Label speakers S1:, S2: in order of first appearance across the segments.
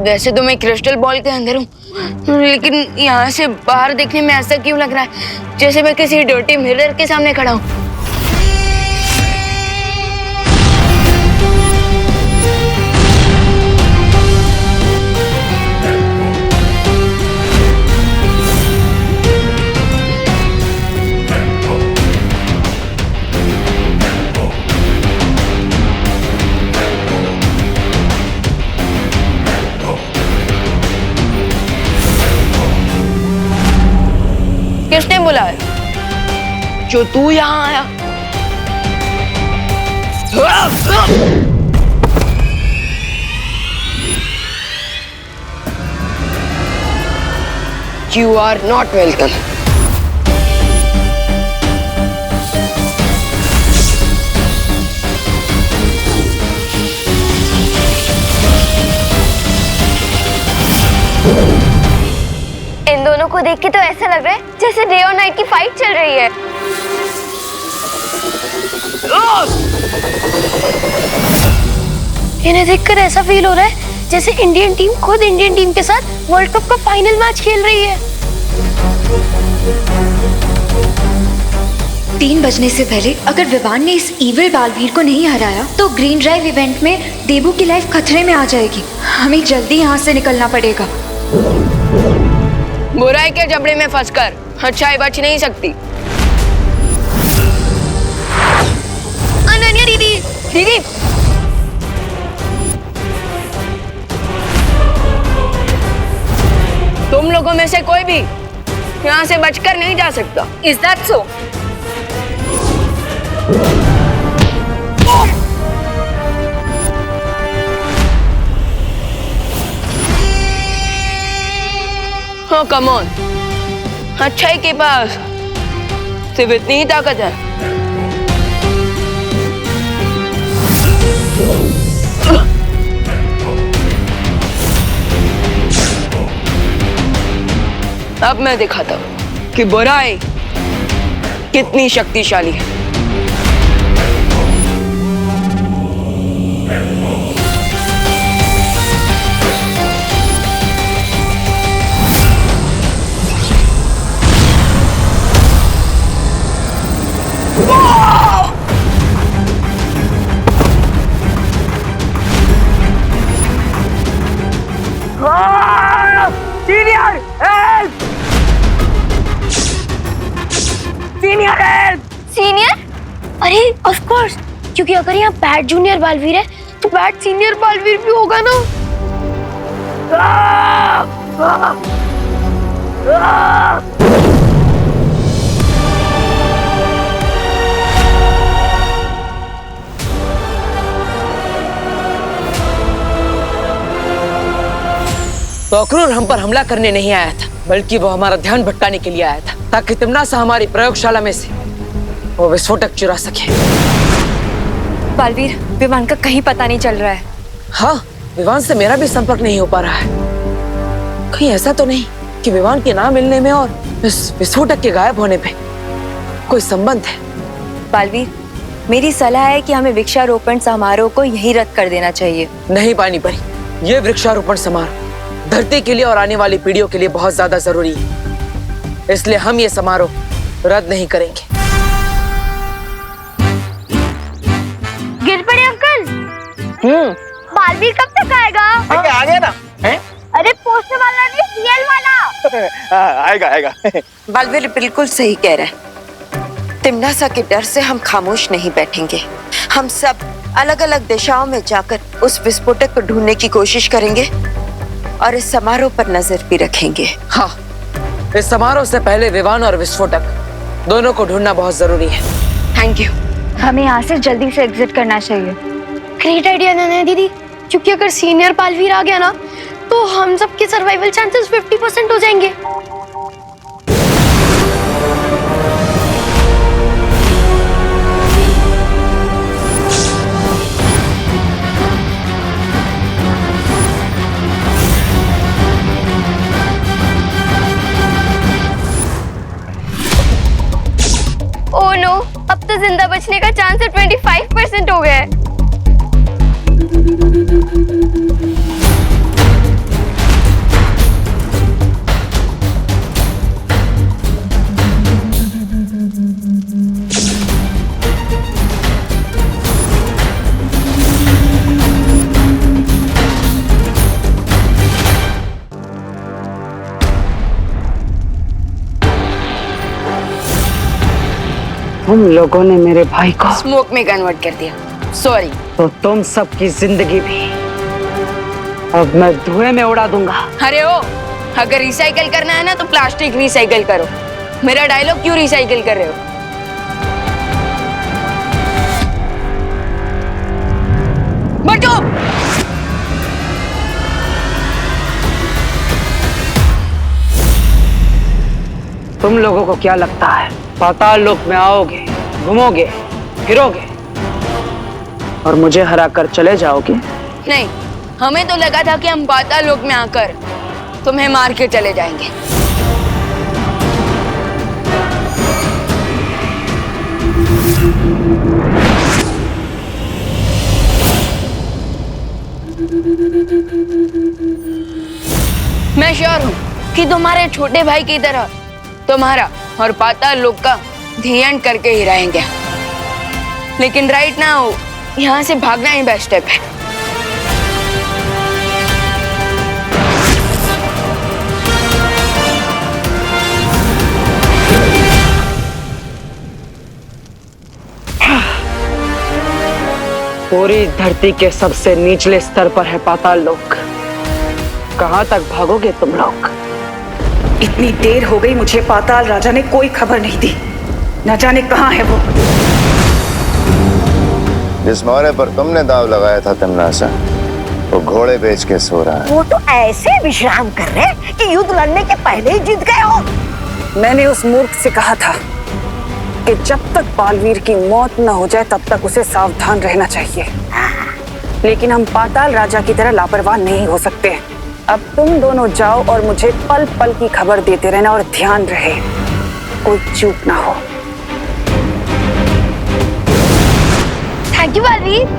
S1: वैसे तो मैं क्रिस्टल बॉल के अंदर हूँ, लेकिन यहाँ से बाहर देखने में ऐसा क्यों लग रहा है जैसे मैं किसी डर्टी मिरर के सामने खड़ा हूँ। किसने बुलाया? जो तू यहाँ आया? You are not welcome.
S2: इन दोनों को देख के तो ऐसा लग रहा है जैसे डे और नाइट की फाइट चल रही है। इन्हें देखकर ऐसा फील हो रहा है जैसे इंडियन टीम खुद इंडियन टीम के साथ वर्ल्ड कप का फाइनल मैच खेल रही है।
S3: 3 बजने से पहले अगर विवान ने इस इविल बालवीर को नहीं हराया तो ग्रीन ड्राइव इवेंट में देबू की लाइफ खतरे में आ जाएगी। हमें जल्दी यहाँ से निकलना पड़ेगा।
S1: बुराई के जबड़े में फंसकर अच्छाई बच नहीं सकती।
S2: अनन्या दीदी,
S1: दीदी, तुम लोगों में से कोई भी यहाँ से बचकर नहीं जा सकता।
S2: Is that so?
S1: हाँ, कम ऑन। अच्छाई के पास सिर्फ इतनी ही ताकत है। अब मैं दिखाता हूँ कि बुराई कितनी शक्तिशाली है।
S2: सीनियर? अरे ऑफ कोर्स, क्योंकि अगर यहाँ बैट जूनियर बालवीर है तो बैट सीनियर बालवीर भी होगा ना।
S1: तो अक्रूर हम पर हमला करने नहीं आया था, बल्कि वो हमारा ध्यान भटकाने के लिए आया था, ताकि तिम्नासा हमारी प्रयोगशाला में से वो विस्फोटक चुरा सके।
S3: बालवीर, विवान का कहीं पता नहीं चल रहा है।
S1: हाँ, विवान से मेरा भी संपर्क नहीं हो पा रहा है। कहीं ऐसा तो नहीं कि विवान के ना मिलने में और इस विस्फोटक के गायब होने पे कोई संबंध है?
S3: बालवीर, मेरी सलाह है कि हमें वृक्षारोपण समारोह को यही रद्द कर देना चाहिए।
S1: नहीं पानी परी, ये वृक्षारोपण समारोह धरती के लिए और आने वाली पीढ़ियों के लिए बहुत ज्यादा जरूरी है, इसलिए हम ये समारोह रद्द नहीं करेंगे।
S2: गिर पड़े अंकल। बालवीर कब तक आएगा?
S4: आ गया ना? हैं?
S2: अरे पोस्टर वाला नहीं, सीएल वाला।
S4: आएगा आएगा।
S3: बालवीर बिल्कुल सही कह रहा है। तिम्नासा के डर से हम खामोश नहीं बैठेंगे। हम सब अलग अलग दिशाओं में जाकर उस विस्फोटक को ढूंढने की कोशिश करेंगे और इस समारोह पर नजर भी रखेंगे।
S1: हाँ, इस समारोह से पहले विवान और विस्फोटक दोनों को ढूंढना बहुत जरूरी है। Thank you.
S3: हमें यहाँ से जल्दी से एग्जिट करना चाहिए।
S2: ग्रेट आइडिया नन्या दीदी, क्योंकि अगर सीनियर बालवीर आ गया ना तो हम सबके सर्वाइवल चांसेस 50% हो जाएंगे। ओह नो, अब तो जिंदा बचने का चांस 25% हो गया है।
S1: तुम लोगों ने मेरे भाई को
S4: स्मोक में कन्वर्ट कर दिया। सॉरी।
S1: तो तुम सबकी जिंदगी भी अब मैं धुएं में उड़ा दूंगा।
S4: अरे ओ, अगर रिसाइकल करना है ना तो प्लास्टिक रिसाइकल करो। मेरा डायलॉग क्यों रिसाइकल कर रहे हो? बटो!
S1: तुम लोगों को क्या लगता है पाताल लोक में आओगे, घूमोगे, फिरोगे और मुझे हरा कर चले जाओगे?
S4: नहीं, हमें तो लगा था कि हम पाताल लोक में आकर तुम्हें मार के चले जाएंगे। मैं श्योर हूँ कि तुम्हारे छोटे भाई की तरह तुम्हारा और पाताल लोक का दी एंड करके ही रहेंगे। लेकिन राइट नाउ यहाँ से भागना ही बेस्ट स्टेप है।
S1: पूरी धरती के सबसे निचले स्तर पर है पाताल लोक। कहां तक भागोगे तुम लोग?
S5: इतनी देर हो गई, मुझे पाताल राजा ने कोई खबर नहीं दी। न जाने कहाँ है वो।
S6: जिस मोहरे पर तुमने दाव लगाया था तमनासा, वो घोड़े बेच के सो रहा है।
S7: वो तो ऐसे विश्राम कर रहे कि युद्ध लड़ने के पहले ही जीत गए हो।
S5: मैंने उस मूर्ख से कहा था कि जब तक बालवीर की मौत न हो जाए तब तक उसे सावधान रहना चाहिए। लेकिन हम पाताल राजा की तरह लापरवाह नहीं हो सकते। अब तुम दोनों जाओ और मुझे पल पल की खबर देते रहना, और ध्यान रहे कोई चूक ना हो।
S2: Thank you Baalveer.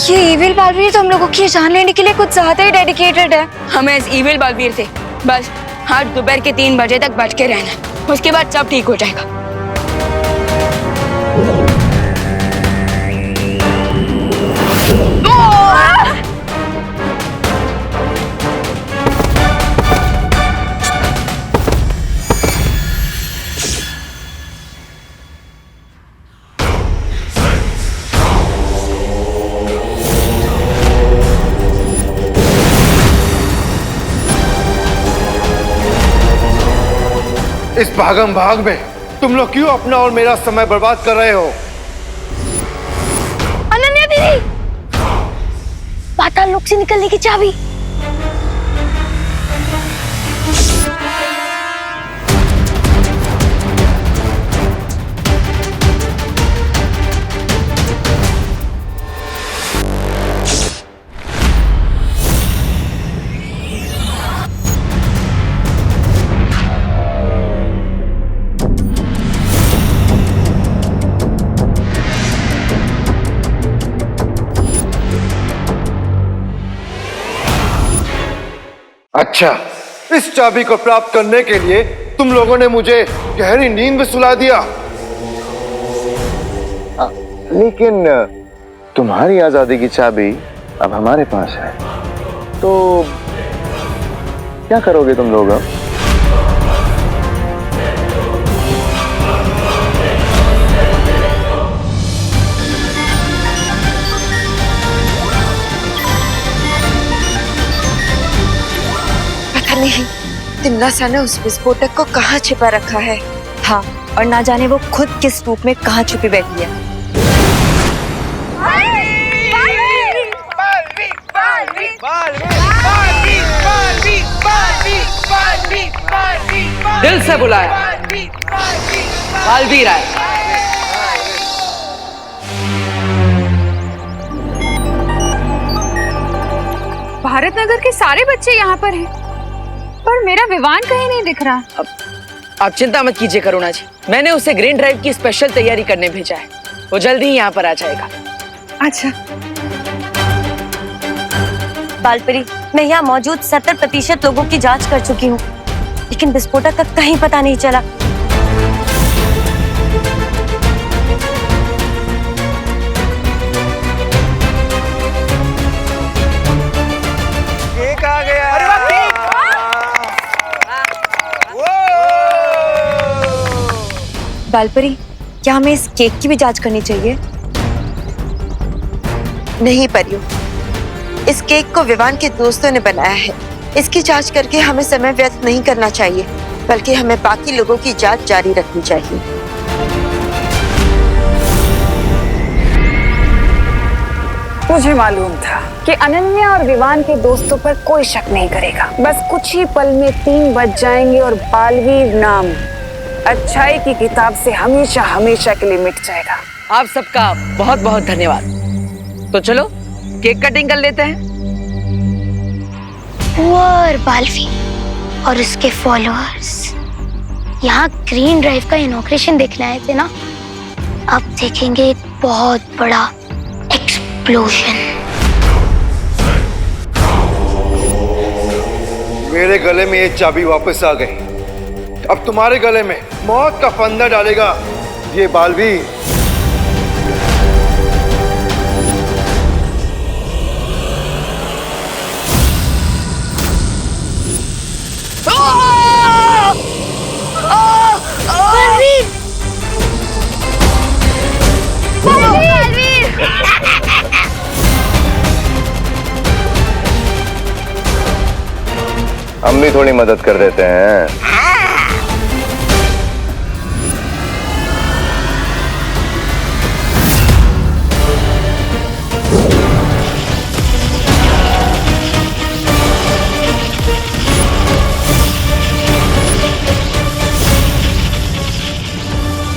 S2: ये इविल बालवीर तो हम लोगों की जान लेने के लिए कुछ ज्यादा ही डेडिकेटेड है।
S4: हमें इस इविल बालवीर से बस आज दोपहर के 3 बजे तक बच के रहना। उसके बाद सब ठीक हो जाएगा।
S6: इस भागम भाग में तुम लोग क्यों अपना और मेरा समय बर्बाद कर रहे हो?
S2: अनन्या दीदी, पाताल लोक से निकलने की चाबी।
S6: अच्छा, इस चाबी को प्राप्त करने के लिए तुम लोगों ने मुझे गहरी नींद में सुला दिया। लेकिन तुम्हारी आजादी की चाबी अब हमारे पास है, तो क्या करोगे तुम लोग अब?
S3: नहीं, तिमनासा ने उस विस्फोटक को कहाँ छिपा रखा है।
S7: हाँ, और ना जाने वो खुद किस रूप में कहाँ छुपी बैठी है।
S1: दिल से बुलाया, बालवीर आए।
S8: भारत नगर के सारे बच्चे यहाँ पर हैं, पर मेरा विवान कहीं नहीं दिख रहा।
S1: अब आप चिंता मत कीजिए करुणा जी, मैंने उसे ग्रीन ड्राइव की स्पेशल तैयारी करने भेजा है। वो जल्दी ही यहाँ पर आ जाएगा।
S8: अच्छा।
S7: बालपरी, मैं यहाँ मौजूद 70% लोगों की जांच कर चुकी हूँ, लेकिन विस्फोटक का कहीं पता नहीं चला। बालपरी, क्या हमें इस केक की भी जांच करनी चाहिए?
S3: नहीं परियो, इस केक को विवान के दोस्तों ने बनाया है। इसकी जांच करके हमें समय व्यर्थ नहीं करना चाहिए, बल्कि हमें बाकी लोगों की जांच जारी रखनी चाहिए।
S5: मुझे मालूम था कि अनन्या और विवान के दोस्तों पर कोई शक नहीं करेगा। बस कुछ ही पल में 3 बज जाएंगे और बालवीर नाम अच्छाई की किताब से हमेशा हमेशा के लिए मिट जाएगा।
S1: आप सबका बहुत बहुत धन्यवाद। तो चलो केक कटिंग कर लेते हैं।
S2: पुअर बालवीर और उसके फॉलोअर्स यहाँ ग्रीन ड्राइव का इनॉग्रेशन देखने आए थे ना, अब देखेंगे एक बहुत बड़ा एक्सप्लोजन।
S6: मेरे गले में ये चाबी वापस आ गई। अब तुम्हारे गले में मौत का फंदा डालेगा ये बालवीर। हम भी थोड़ी मदद कर देते हैं।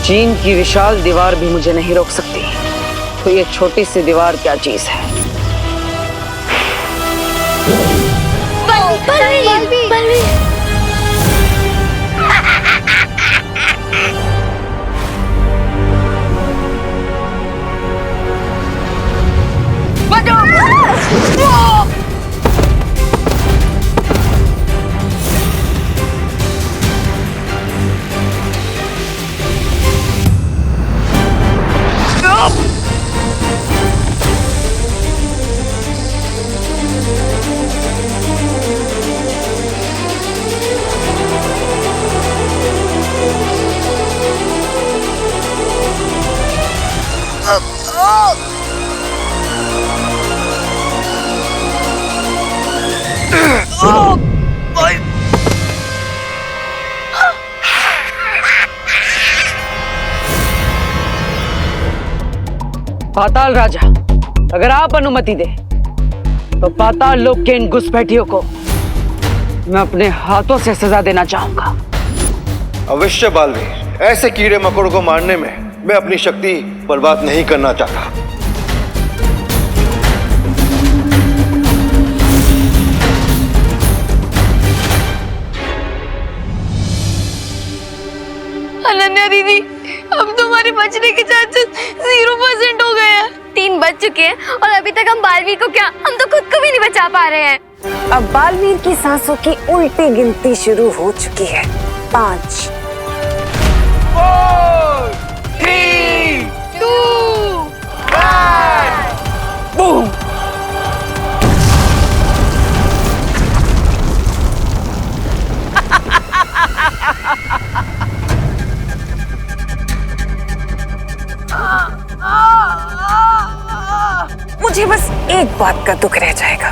S1: चीन की विशाल दीवार भी मुझे नहीं रोक सकती, तो ये छोटी सी दीवार क्या चीज है। पाताल राजा, अगर आप अनुमति दे तो पाताल लोक के इन घुसपैठियों को मैं अपने हाथों से सजा देना चाहूंगा।
S6: अवश्य बालवीर, ऐसे कीड़े मकोड़ों को मारने में मैं अपनी शक्ति बर्बाद नहीं करना चाहता।
S4: अनन्या दीदी, अब तुम्हारे बचने के चांसेस 0% हो गए हैं।
S2: 3 बज चुके हैं और अभी तक हम बालवीर को क्या, हम तो खुद को भी नहीं बचा पा रहे हैं।
S5: अब बालवीर की सांसों की उल्टी गिनती शुरू हो चुकी है। 5
S6: 4 3 2 1
S1: बूम!
S5: मुझे बस एक बात का दुख रह जाएगा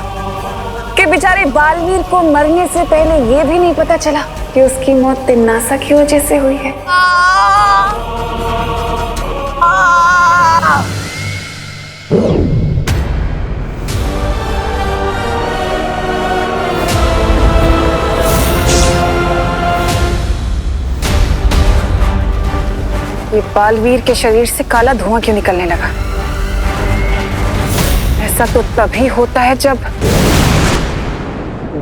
S5: कि बेचारे बालवीर को मरने से पहले ये भी नहीं पता चला कि उसकी मौत तिन्नासा की वजह से हुई है। ये बालवीर के शरीर से काला धुआं क्यों निकलने लगा? ऐसा तो तभी होता है जब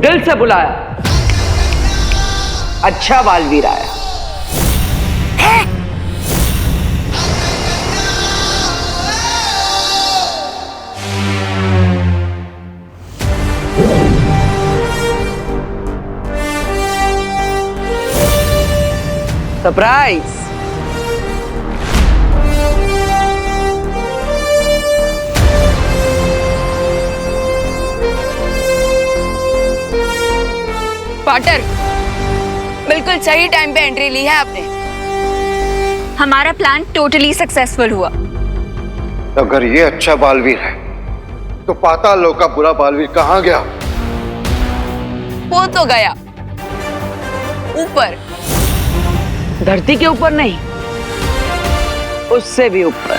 S1: दिल से बुलाया, अच्छा बालवीर आया। सरप्राइज!
S4: पार्टनर, बिल्कुल सही टाइम पे एंट्री ली है आपने।
S8: हमारा प्लान टोटली सक्सेसफुल हुआ।
S6: अगर ये अच्छा बालवीर है तो पाताल लोक का बुरा बालवीर कहाँ गया?
S4: वो तो गया ऊपर।
S1: धरती के ऊपर नहीं, उससे भी ऊपर।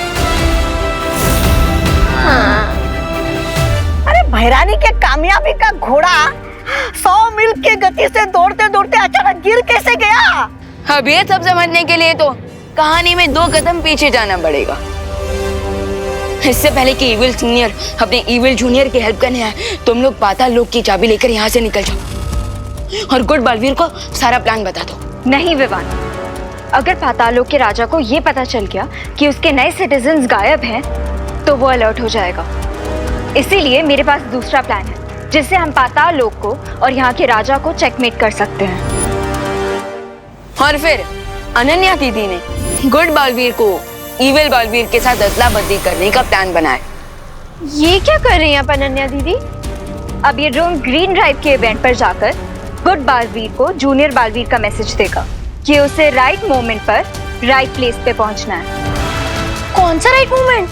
S9: अरे भैरानी के कामयाबी का घोड़ा 100 मील की गति से दौड़ते दौड़ते अचानक गिर कैसे गया?
S4: अब ये सब समझने के लिए तो कहानी में 2 कदम पीछे जाना पड़ेगा। इससे पहले कि इविल सीनियर अपने इविल जूनियर की हेल्प करने आए, तुम लोग पाताल लोक की चाबी लेकर यहाँ से निकल जाओ और गुड बालवीर को सारा प्लान बता दो।
S8: नहीं विवान, अगर पाताल लोक के राजा को ये पता चल गया कि उसके नए सिटीजन्स गायब हैं, तो वो अलर्ट हो जाएगा। इसीलिए मेरे पास दूसरा प्लान है जिससे हम पाताल लोक को और यहाँ के राजा को चेकमेट कर सकते हैं।
S4: और फिर अनन्या दीदी ने गुड बालवीर को इविल बालवीर के साथ अदला बदली करने का प्लान बनाया।
S8: ये क्या कर रही हैं आप अनन्या दीदी? अब ये ड्रोन ग्रीन ड्राइव के इवेंट पर जाकर गुड बालवीर को जूनियर बालवीर का मैसेज देगा कि उसे राइट मोमेंट पर राइट प्लेस पे पहुंचना है।
S2: कौन सा राइट मोमेंट?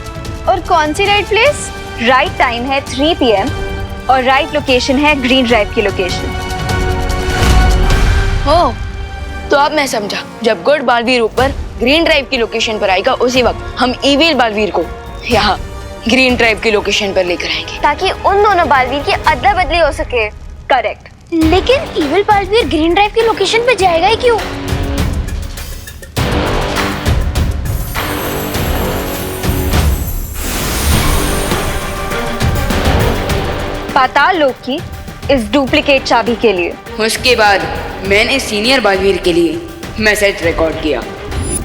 S8: और कौन सी राइट प्लेस? राइट टाइम है 3 PM और राइट लोकेशन है ग्रीन ड्राइव की लोकेशन।
S4: हो तो अब मैं समझा, जब गुड बालवीर ऊपर ग्रीन ड्राइव की लोकेशन पर आएगा, उसी वक्त हम इविल बालवीर को यहाँ ग्रीन ड्राइव की लोकेशन पर लेकर आएंगे,
S2: ताकि उन दोनों बालवीर की अदला बदली हो सके।
S8: करेक्ट।
S2: लेकिन इविल बालवीर ग्रीन ड्राइव की लोकेशन पे जाएगा ही क्यों?
S8: पाताल लोक की इस डुप्लीकेट चाबी के लिए।
S4: उसके बाद मैंने सीनियर बालवीर के लिए मैसेज रिकॉर्ड किया।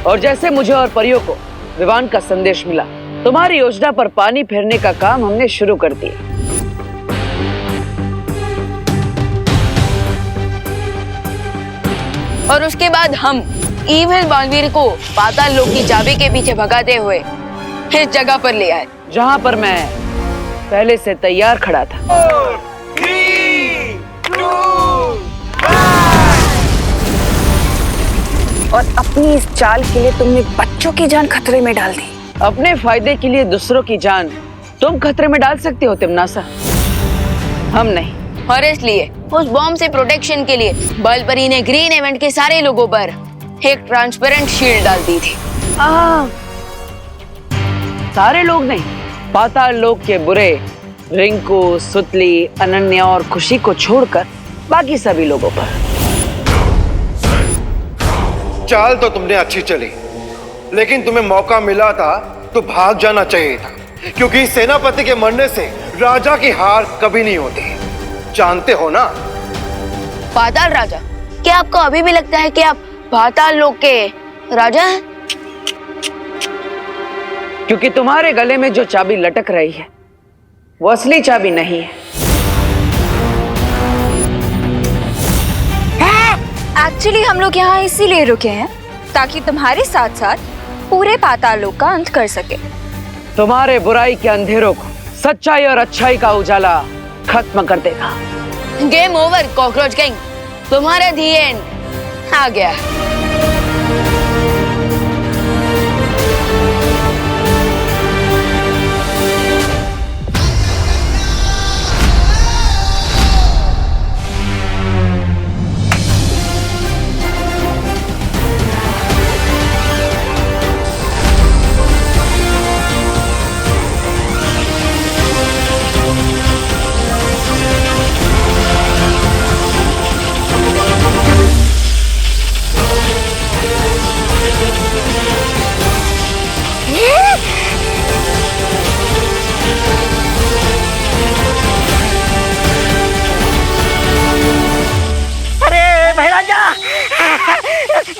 S1: और जैसे मुझे और परियों को विवान का संदेश मिला, तुम्हारी योजना पर पानी फेरने का काम हमने शुरू कर दिया।
S4: और उसके बाद हम इविल बालवीर को पाताल लोक की चाबी के पीछे भगाते हुए इस जगह पर ले आए,
S1: जहां पर मैं पहले से तैयार खड़ा था।
S5: और अपनी इस चाल के लिए तुमने बच्चों की जान खतरे में डाल दी।
S1: अपने फायदे के लिए दूसरों की जान तुम खतरे में डाल सकती हो तिमनासा, हम नहीं।
S4: और इसलिए उस बॉम्ब से प्रोटेक्शन के लिए बलपरी ने ग्रीन इवेंट के सारे लोगों पर एक ट्रांसपेरेंट शील्ड डाल दी थी।
S1: सारे लोग नहीं, पाताल लोक के बुरे रिंकू, सुतली, अनन्या और खुशी को छोड़कर बाकी सभी लोगों पर।
S6: चाल तो तुमने अच्छी चली, लेकिन तुम्हें मौका मिला था तो भाग जाना चाहिए था, क्योंकि सेनापति के मरने से राजा की हार कभी नहीं होती, जानते हो ना?
S4: पाताल राजा, क्या आपको अभी भी लगता है कि आप पाताल लोक के राजा हैं?
S1: क्योंकि तुम्हारे गले में जो चाबी लटक रही है वो असली चाबी नहीं है।
S8: एक्चुअली हम लोग यहाँ इसीलिए रुके हैं ताकि तुम्हारे साथ साथ पूरे पाताल लोक का अंत कर सके।
S1: तुम्हारे बुराई के अंधेरों को सच्चाई और अच्छाई का उजाला खत्म कर देगा।
S4: गेम ओवर कॉकरोच गैंग, तुम्हारा दी एंड आ गया।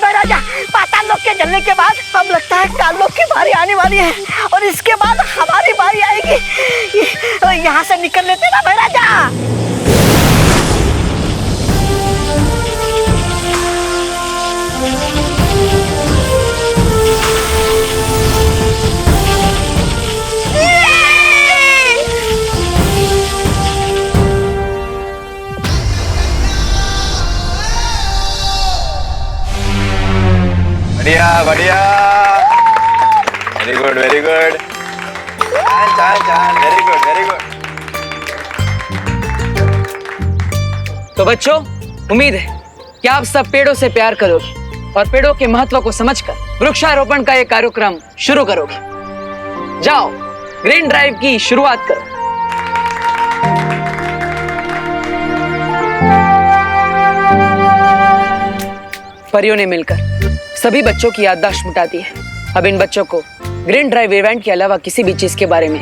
S9: राजा, पाताल लोक के जलने के बाद अब लगता है काल लोक की बारी आने वाली है और इसके बाद हमारी बारी आएगी। यहाँ से निकल लेते ना भाई राजा।
S6: बढ़िया बढ़िया।
S10: वेरी गुड वेरी गुड, चाल चाल, वेरी गुड वेरी गुड।
S1: तो बच्चों, उम्मीद है कि आप सब पेड़ों से प्यार करोगे और पेड़ों के महत्व को समझकर वृक्षारोपण का ये कार्यक्रम शुरू करोगे। जाओ, ग्रीन ड्राइव की शुरुआत करो। परियों ने मिलकर सभी बच्चों की याददाश्त मिटा दी है। अब इन बच्चों को ग्रीन ड्राइव इवेंट के अलावा किसी भी चीज के बारे में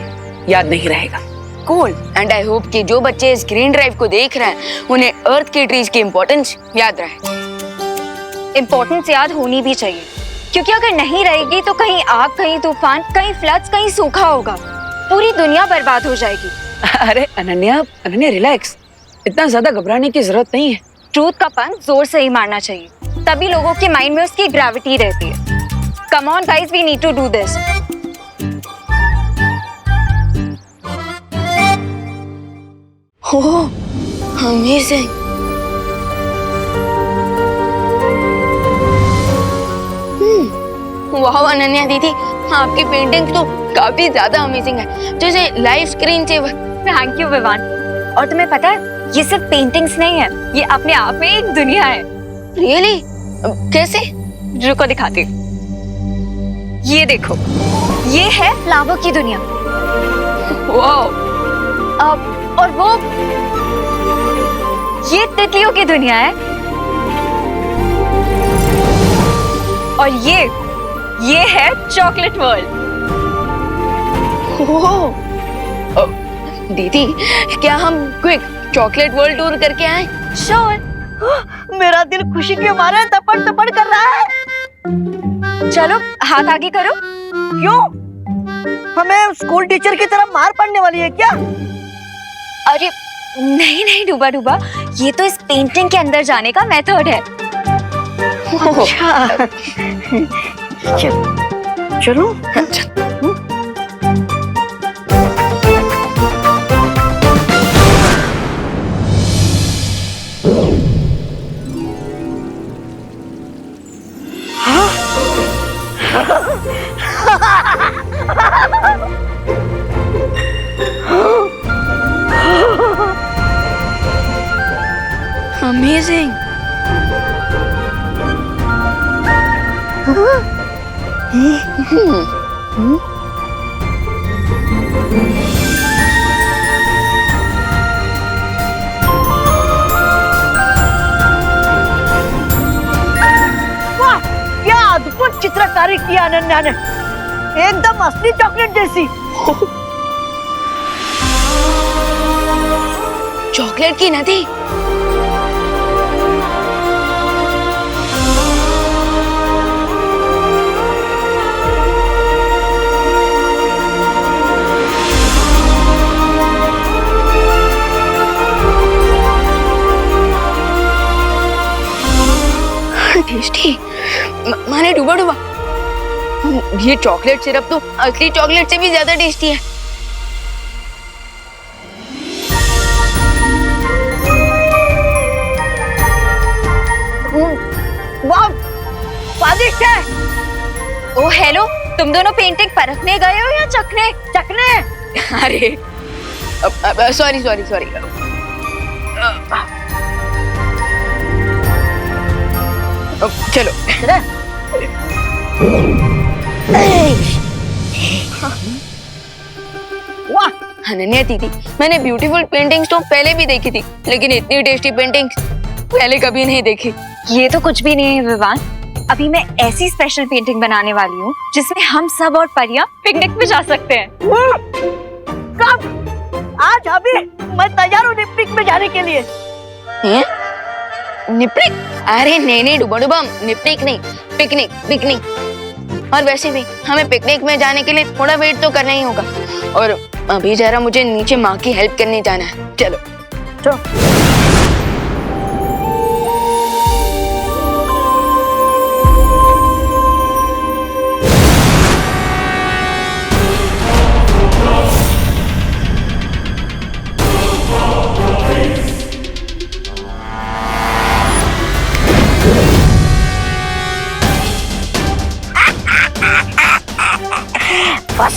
S1: याद नहीं रहेगा।
S4: कूल, एंड आई होप कि जो बच्चे इस ग्रीन ड्राइव को देख रहे हैं उन्हें अर्थ के ट्रीज की इम्पोर्टेंस याद रहे।
S8: इम्पोर्टेंस याद होनी भी चाहिए, क्योंकि अगर नहीं रहेगी तो कहीं आग, कहीं तूफान, कहीं फ्लड्स, कहीं सूखा होगा, पूरी दुनिया बर्बाद हो जाएगी।
S1: अरे अनन्या रिलैक्स, इतना ज्यादा घबराने की जरूरत नहीं है।
S8: ट्रूथ का पंच जोर से ही मारना चाहिए, तभी लोगों के माइंड में उसकी ग्रेविटी रहती है। Come on guys, we need to do this.
S4: Oh, amazing. वाह अनन्या दीदी, आपकी पेंटिंग तो काफी ज्यादा अमेजिंग है, जैसे live screen saver.
S8: Thank you Vivaan. और तुम्हें पता है, ये सिर्फ पेंटिंग्स नहीं है, ये अपने आप में एक दुनिया है।
S4: रियली? कैसे?
S8: रुको दिखाती हूँ। ये देखो, ये है फ्लावर की दुनिया।
S4: वाह।
S8: और वो ये तितलियों की दुनिया है। और ये है चॉकलेट वर्ल्ड।
S4: दीदी, क्या हम क्विक चॉकलेट वर्ल्ड टूर करके आए?
S8: श्योर।
S9: मेरा दिल खुशी के मारे तपड़ तपड़ कर रहा है।
S8: चलो हाथ आगे करो।
S9: क्यों? हमें स्कूल टीचर की तरह मार पड़ने वाली है क्या?
S8: अरे नहीं डूबा डूबा, ये तो इस पेंटिंग के अंदर जाने का मेथड है।
S9: अच्छा। चलो।
S4: अमेजिंग।
S9: वाह, क्या अद्भुत चित्रकारी किया अनन्या ने, एकदम असली चॉकलेट जैसी।
S4: चॉकलेट की नदी। टेस्टी। माने डूबा डूबा, ये चॉकलेट सिरप तो असली चॉकलेट से भी ज्यादा टेस्टी है।
S9: वाह, स्वादिष्ट है।
S8: ओ हेलो, तुम दोनों पेंटिंग परखने गए हो या चखने?
S9: चखने।
S4: अरे सॉरी सॉरी सॉरी। चलो।
S9: वाह
S4: अनन्या दीदी, मैंने ब्यूटीफुल पेंटिंग्स तो पहले भी देखी थी, लेकिन इतनी टेस्टी पेंटिंग्स पहले कभी नहीं देखी।
S8: ये तो कुछ भी नहीं है विवान, अभी मैं ऐसी स्पेशल पेंटिंग बनाने वाली हूँ जिसमें हम सब और परियां पिकनिक पे जा सकते हैं।
S9: कब? आज अभी मैं तैयार हूँ पिकनिक में जाने के लिए।
S4: निपनिक? अरे नहीं डूबा डूबा, निपनिक नहीं, पिकनिक पिकनिक। और वैसे भी हमें पिकनिक में जाने के लिए थोड़ा वेट तो करना ही होगा, और अभी जरा मुझे नीचे माँ की हेल्प करने जाना है। चलो
S9: चलो।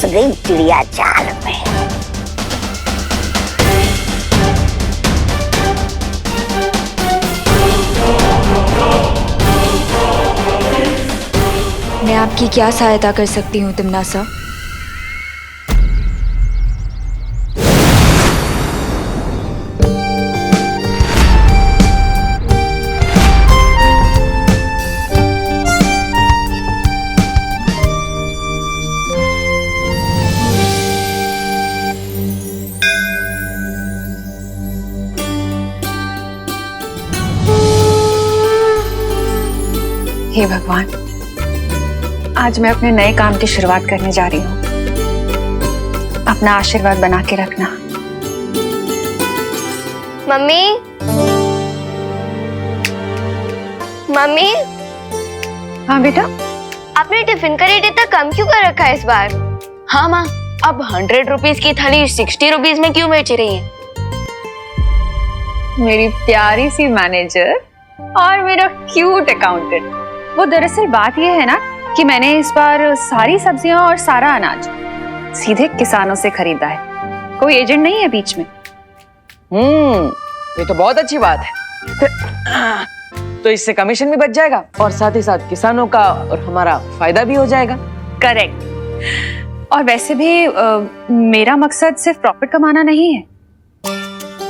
S9: गई चिड़िया जाल में।
S8: मैं आपकी क्या सहायता कर सकती हूँ तिमनासा?
S5: हे भगवान, आज मैं अपने नए काम की शुरुआत करने जा रही हूँ। अपना आशीर्वाद बना के रखना।
S2: मम्मी, मम्मी,
S5: हाँ बेटा।
S2: आपने टिफिन का रेट इतना कम क्यों कर रखा है इस बार?
S4: हाँ माँ, अब 100 रुपीज की थाली 60 रुपीज में क्यों बेच रही है?
S5: मेरी प्यारी सी मैनेजर और मेरा क्यूट अकाउंटेंट। वो दरअसल बात ये है ना कि मैंने इस बार सारी सब्जियां और सारा अनाज सीधे किसानों से खरीदा है। कोई एजेंट नहीं है बीच में।
S1: ये तो बहुत अच्छी बात है। तो इससे कमीशन भी बच जाएगा और साथ ही साथ किसानों का और हमारा फायदा भी हो जाएगा।
S5: करेक्ट। और वैसे भी मेरा मकसद सिर्फ प्रॉफिट कमाना नहीं है,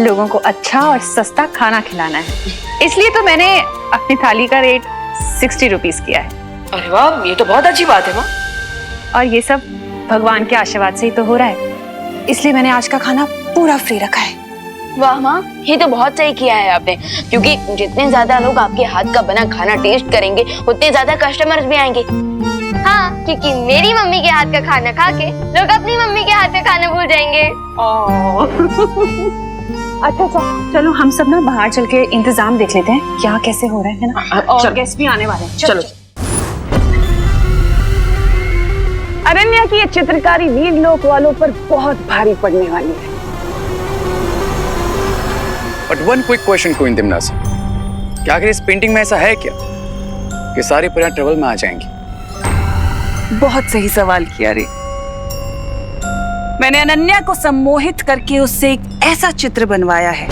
S5: लोगों को अच्छा और सस्ता खाना खिलाना है। इसलिए तो मैंने अपनी थाली का रेट 60 रुपीज किया है।
S1: अरे वाह, ये तो बहुत अच्छी बात है माँ।
S5: और ये सब भगवान के आशीर्वाद से ही तो हो रहा है, इसलिए मैंने आज का खाना पूरा फ्री रखा है।
S4: वाह माँ, ये तो बहुत सही किया है आपने, क्योंकि जितने ज्यादा लोग आपके हाथ का बना खाना टेस्ट करेंगे उतने ज्यादा कस्टमर्स भी आएंगे।
S2: हाँ, क्योंकि मेरी मम्मी के हाथ का खाना खा के लोग अपनी मम्मी के हाथ का खाना भूल जाएंगे।
S5: अच्छा, चलो हम सब ना बाहर चल के इंतजाम देख लेते हैं क्या कैसे हो रहे हैं ना। और गेस्ट भी आने वाले हैं। चलो। अरण्या की ये चित्रकारी वीर लोक वालों पर बहुत भारी पड़ने वाली है।
S11: But one quick question queen तिमनासा, क्या आखिर इस पेंटिंग में ऐसा है क्या कि सारी परियां ट्रबल में आ जाएंगी?
S5: बहुत सही सवाल किया रे। मैंने अनन्या को सम्मोहित करके उससे एक ऐसा चित्र बनवाया है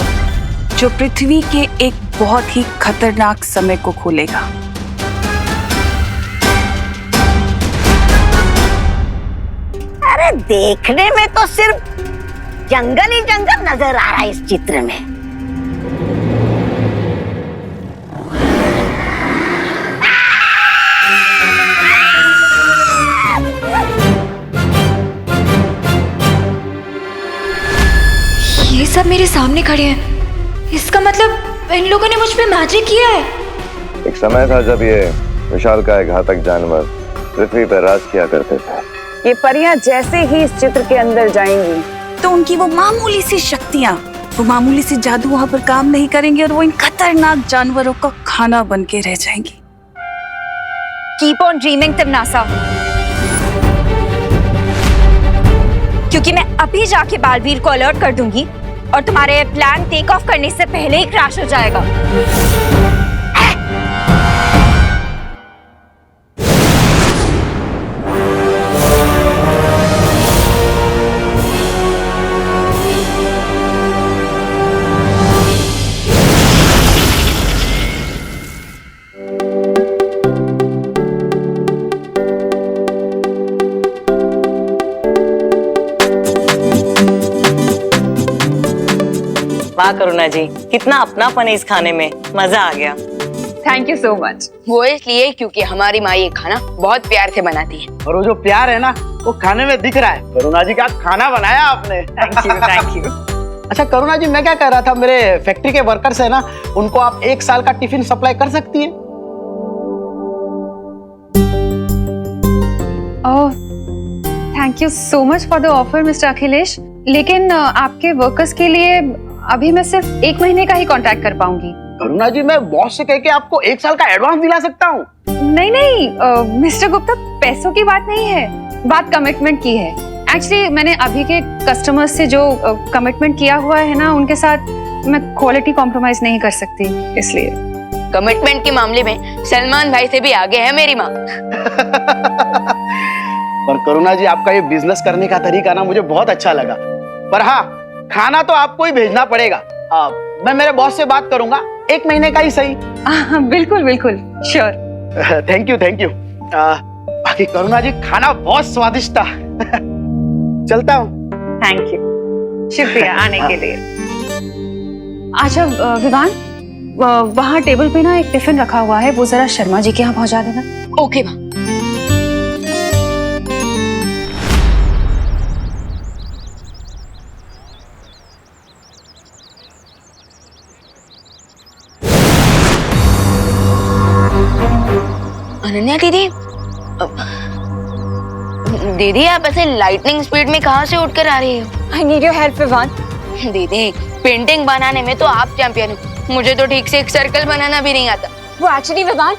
S5: जो पृथ्वी के एक बहुत ही खतरनाक समय को खोलेगा।
S9: अरे देखने में तो सिर्फ जंगल ही जंगल नजर आ रहा है इस चित्र में।
S8: ये सब मेरे सामने खड़े हैं, इसका मतलब इन लोगों ने मुझ पे मैजिक किया है।
S12: एक समय था जब ये विशालकाय घातक जानवर पृथ्वी पर राज किया करते थे।
S5: ये परियां जैसे ही इस चित्र के अंदर जाएंगी तो उनकी वो मामूली सी शक्तियां, वो मामूली सी जादू वहां पर काम नहीं करेंगे और वो इन खतरनाक जानवरों का खाना बन के रह जाएंगी।
S8: कीप ऑन ड्रीमिंग तिमनासा, क्योंकि मैं अभी जाके बालवीर को अलर्ट कर दूंगी और तुम्हारे प्लान टेक ऑफ करने से पहले ही क्रैश हो जाएगा।
S7: वाह करुणा जी, कितना अपनापन है इस खाने में, मजा आ गया।
S5: Thank you so much.
S4: वो इसलिए क्योंकि हमारी माँ ये खाना बहुत प्यार से बनाती है।
S10: और वो जो प्यार है ना वो खाने में दिख रहा है। करुणा जी क्या खाना बनाया आपने।
S5: Thank you.
S10: अच्छा करुणा जी, मैं क्या कह रहा था, मेरे फैक्ट्री के वर्कर्स है ना, उनको आप 1 साल का टिफिन सप्लाई कर सकती है।
S5: Oh, thank you so much for the offer mister Akhilesh, लेकिन आपके वर्कर्स के लिए अभी मैं सिर्फ 1 महीने का ही कॉन्ट्रैक्ट कर पाऊंगी।
S10: करुणा जी, मैं बॉस से कह के आपको 1 साल का एडवांस दिला सकता हूँ।
S5: नहीं मिस्टर गुप्ता, पैसों की बात नहीं है, बात कमिटमेंट की है। एक्चुअली मैंने अभी के कस्टमर्स से जो कमिटमेंट किया हुआ है ना, उनके साथ मैं क्वालिटी कॉम्प्रोमाइज नहीं कर सकती, इसलिए।
S4: कमिटमेंट के मामले में सलमान भाई से भी आगे है मेरी माँ।
S10: पर करुणा जी, आपका ये बिजनेस करने का तरीका ना मुझे बहुत अच्छा लगा। पर हाँ, खाना तो आपको ही भेजना पड़ेगा। मैं मेरे बॉस से बात करूंगा, 1 महीने का ही सही।
S5: बिल्कुल बिल्कुल, sure.
S10: Thank you thank you. बाकी करुणा जी, खाना बहुत स्वादिष्ट था। चलता हूँ।
S5: थैंक यू, शुक्रिया आने के लिए। अच्छा विवान, वहाँ टेबल पे ना एक टिफिन रखा हुआ है, वो जरा शर्मा जी के यहाँ पहुँचा देना।
S4: ओके माँ। अनन्या दीदी, दीदी आप ऐसे लाइटनिंग स्पीड में कहाँ से उठकर आ रही हो?
S8: I need your help Vivaan.
S4: दीदी, पेंटिंग बनाने में तो आप चैंपियन हो, मुझे तो ठीक से एक सर्कल बनाना भी नहीं आता।
S8: वो एक्चुअली विवान,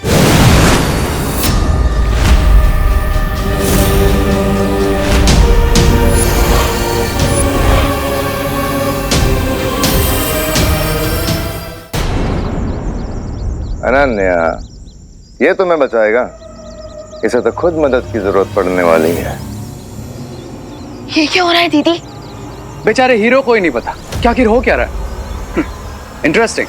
S12: अनन्या, ये तुम्हें बचाएगा? इसे तो खुद मदद की जरूरत पड़ने वाली है।
S4: ये क्या हो रहा है दीदी?
S11: बेचारे हीरो को ही नहीं पता क्या आखिर हो क्या रहा है। इंटरेस्टिंग।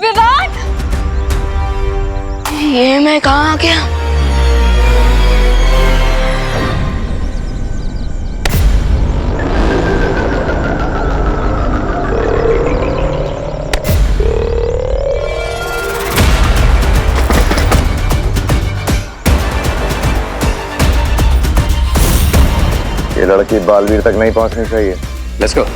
S8: विवान,
S4: ये मैं कहाँ आ गया?
S12: ये लड़की बालवीर तक नहीं पहुंचनी चाहिए।
S11: Let's go.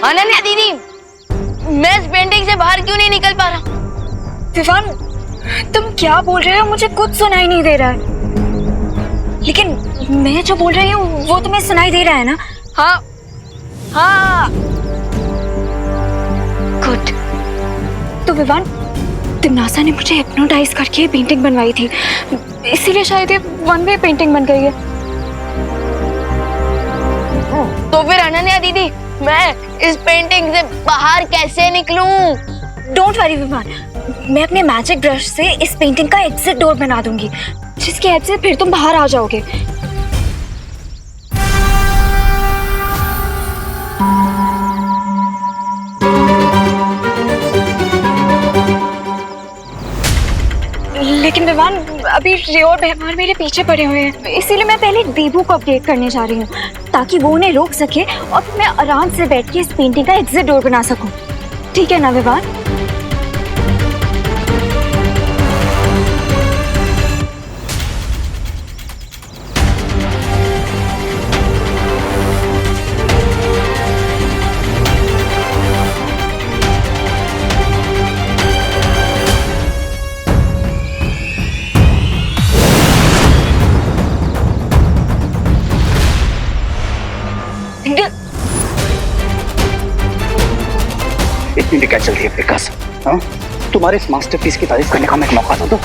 S4: अनन्या दीदी, मैं इस पेंटिंग से बाहर क्यों नहीं निकल पा रहा?
S8: विवान, तुम क्या बोल रहे हो? मुझे कुछ सुनाई नहीं दे रहा है। लेकिन मैं जो बोल रही हूँ वो तुम्हें सुनाई दे रहा है ना?
S4: हाँ हाँ।
S8: गुड। तो विवान, तिमनासा ने मुझे हिप्नोटाइज करके पेंटिंग बनवाई थी, इसीलिए शायद ये वन वे पेंटिंग बन गई है।
S4: तो फिर अनन्या दीदी, मैं इस पेंटिंग से बाहर कैसे निकलूं?
S8: डोंट वरी विवान, मैं अपने मैजिक ब्रश से इस पेंटिंग का एग्जिट डोर बना दूंगी, जिसकी हेल्प से फिर तुम बाहर आ जाओगे। लेकिन विवान, अभी रियो और व्यवहार मेरे पीछे पड़े हुए हैं, इसीलिए मैं पहले देबू को अपडेट करने जा रही हूँ, ताकि वो उन्हें रोक सके और फिर मैं आराम से बैठ के इस पेंटिंग का एग्जिट डोर बना सकूं। ठीक है ना विवान?
S10: इतनी क्या चल रही है विकास? हाँ, तुम्हारे इस मास्टरपीस की तारीफ करने का मैं एक मौका दो।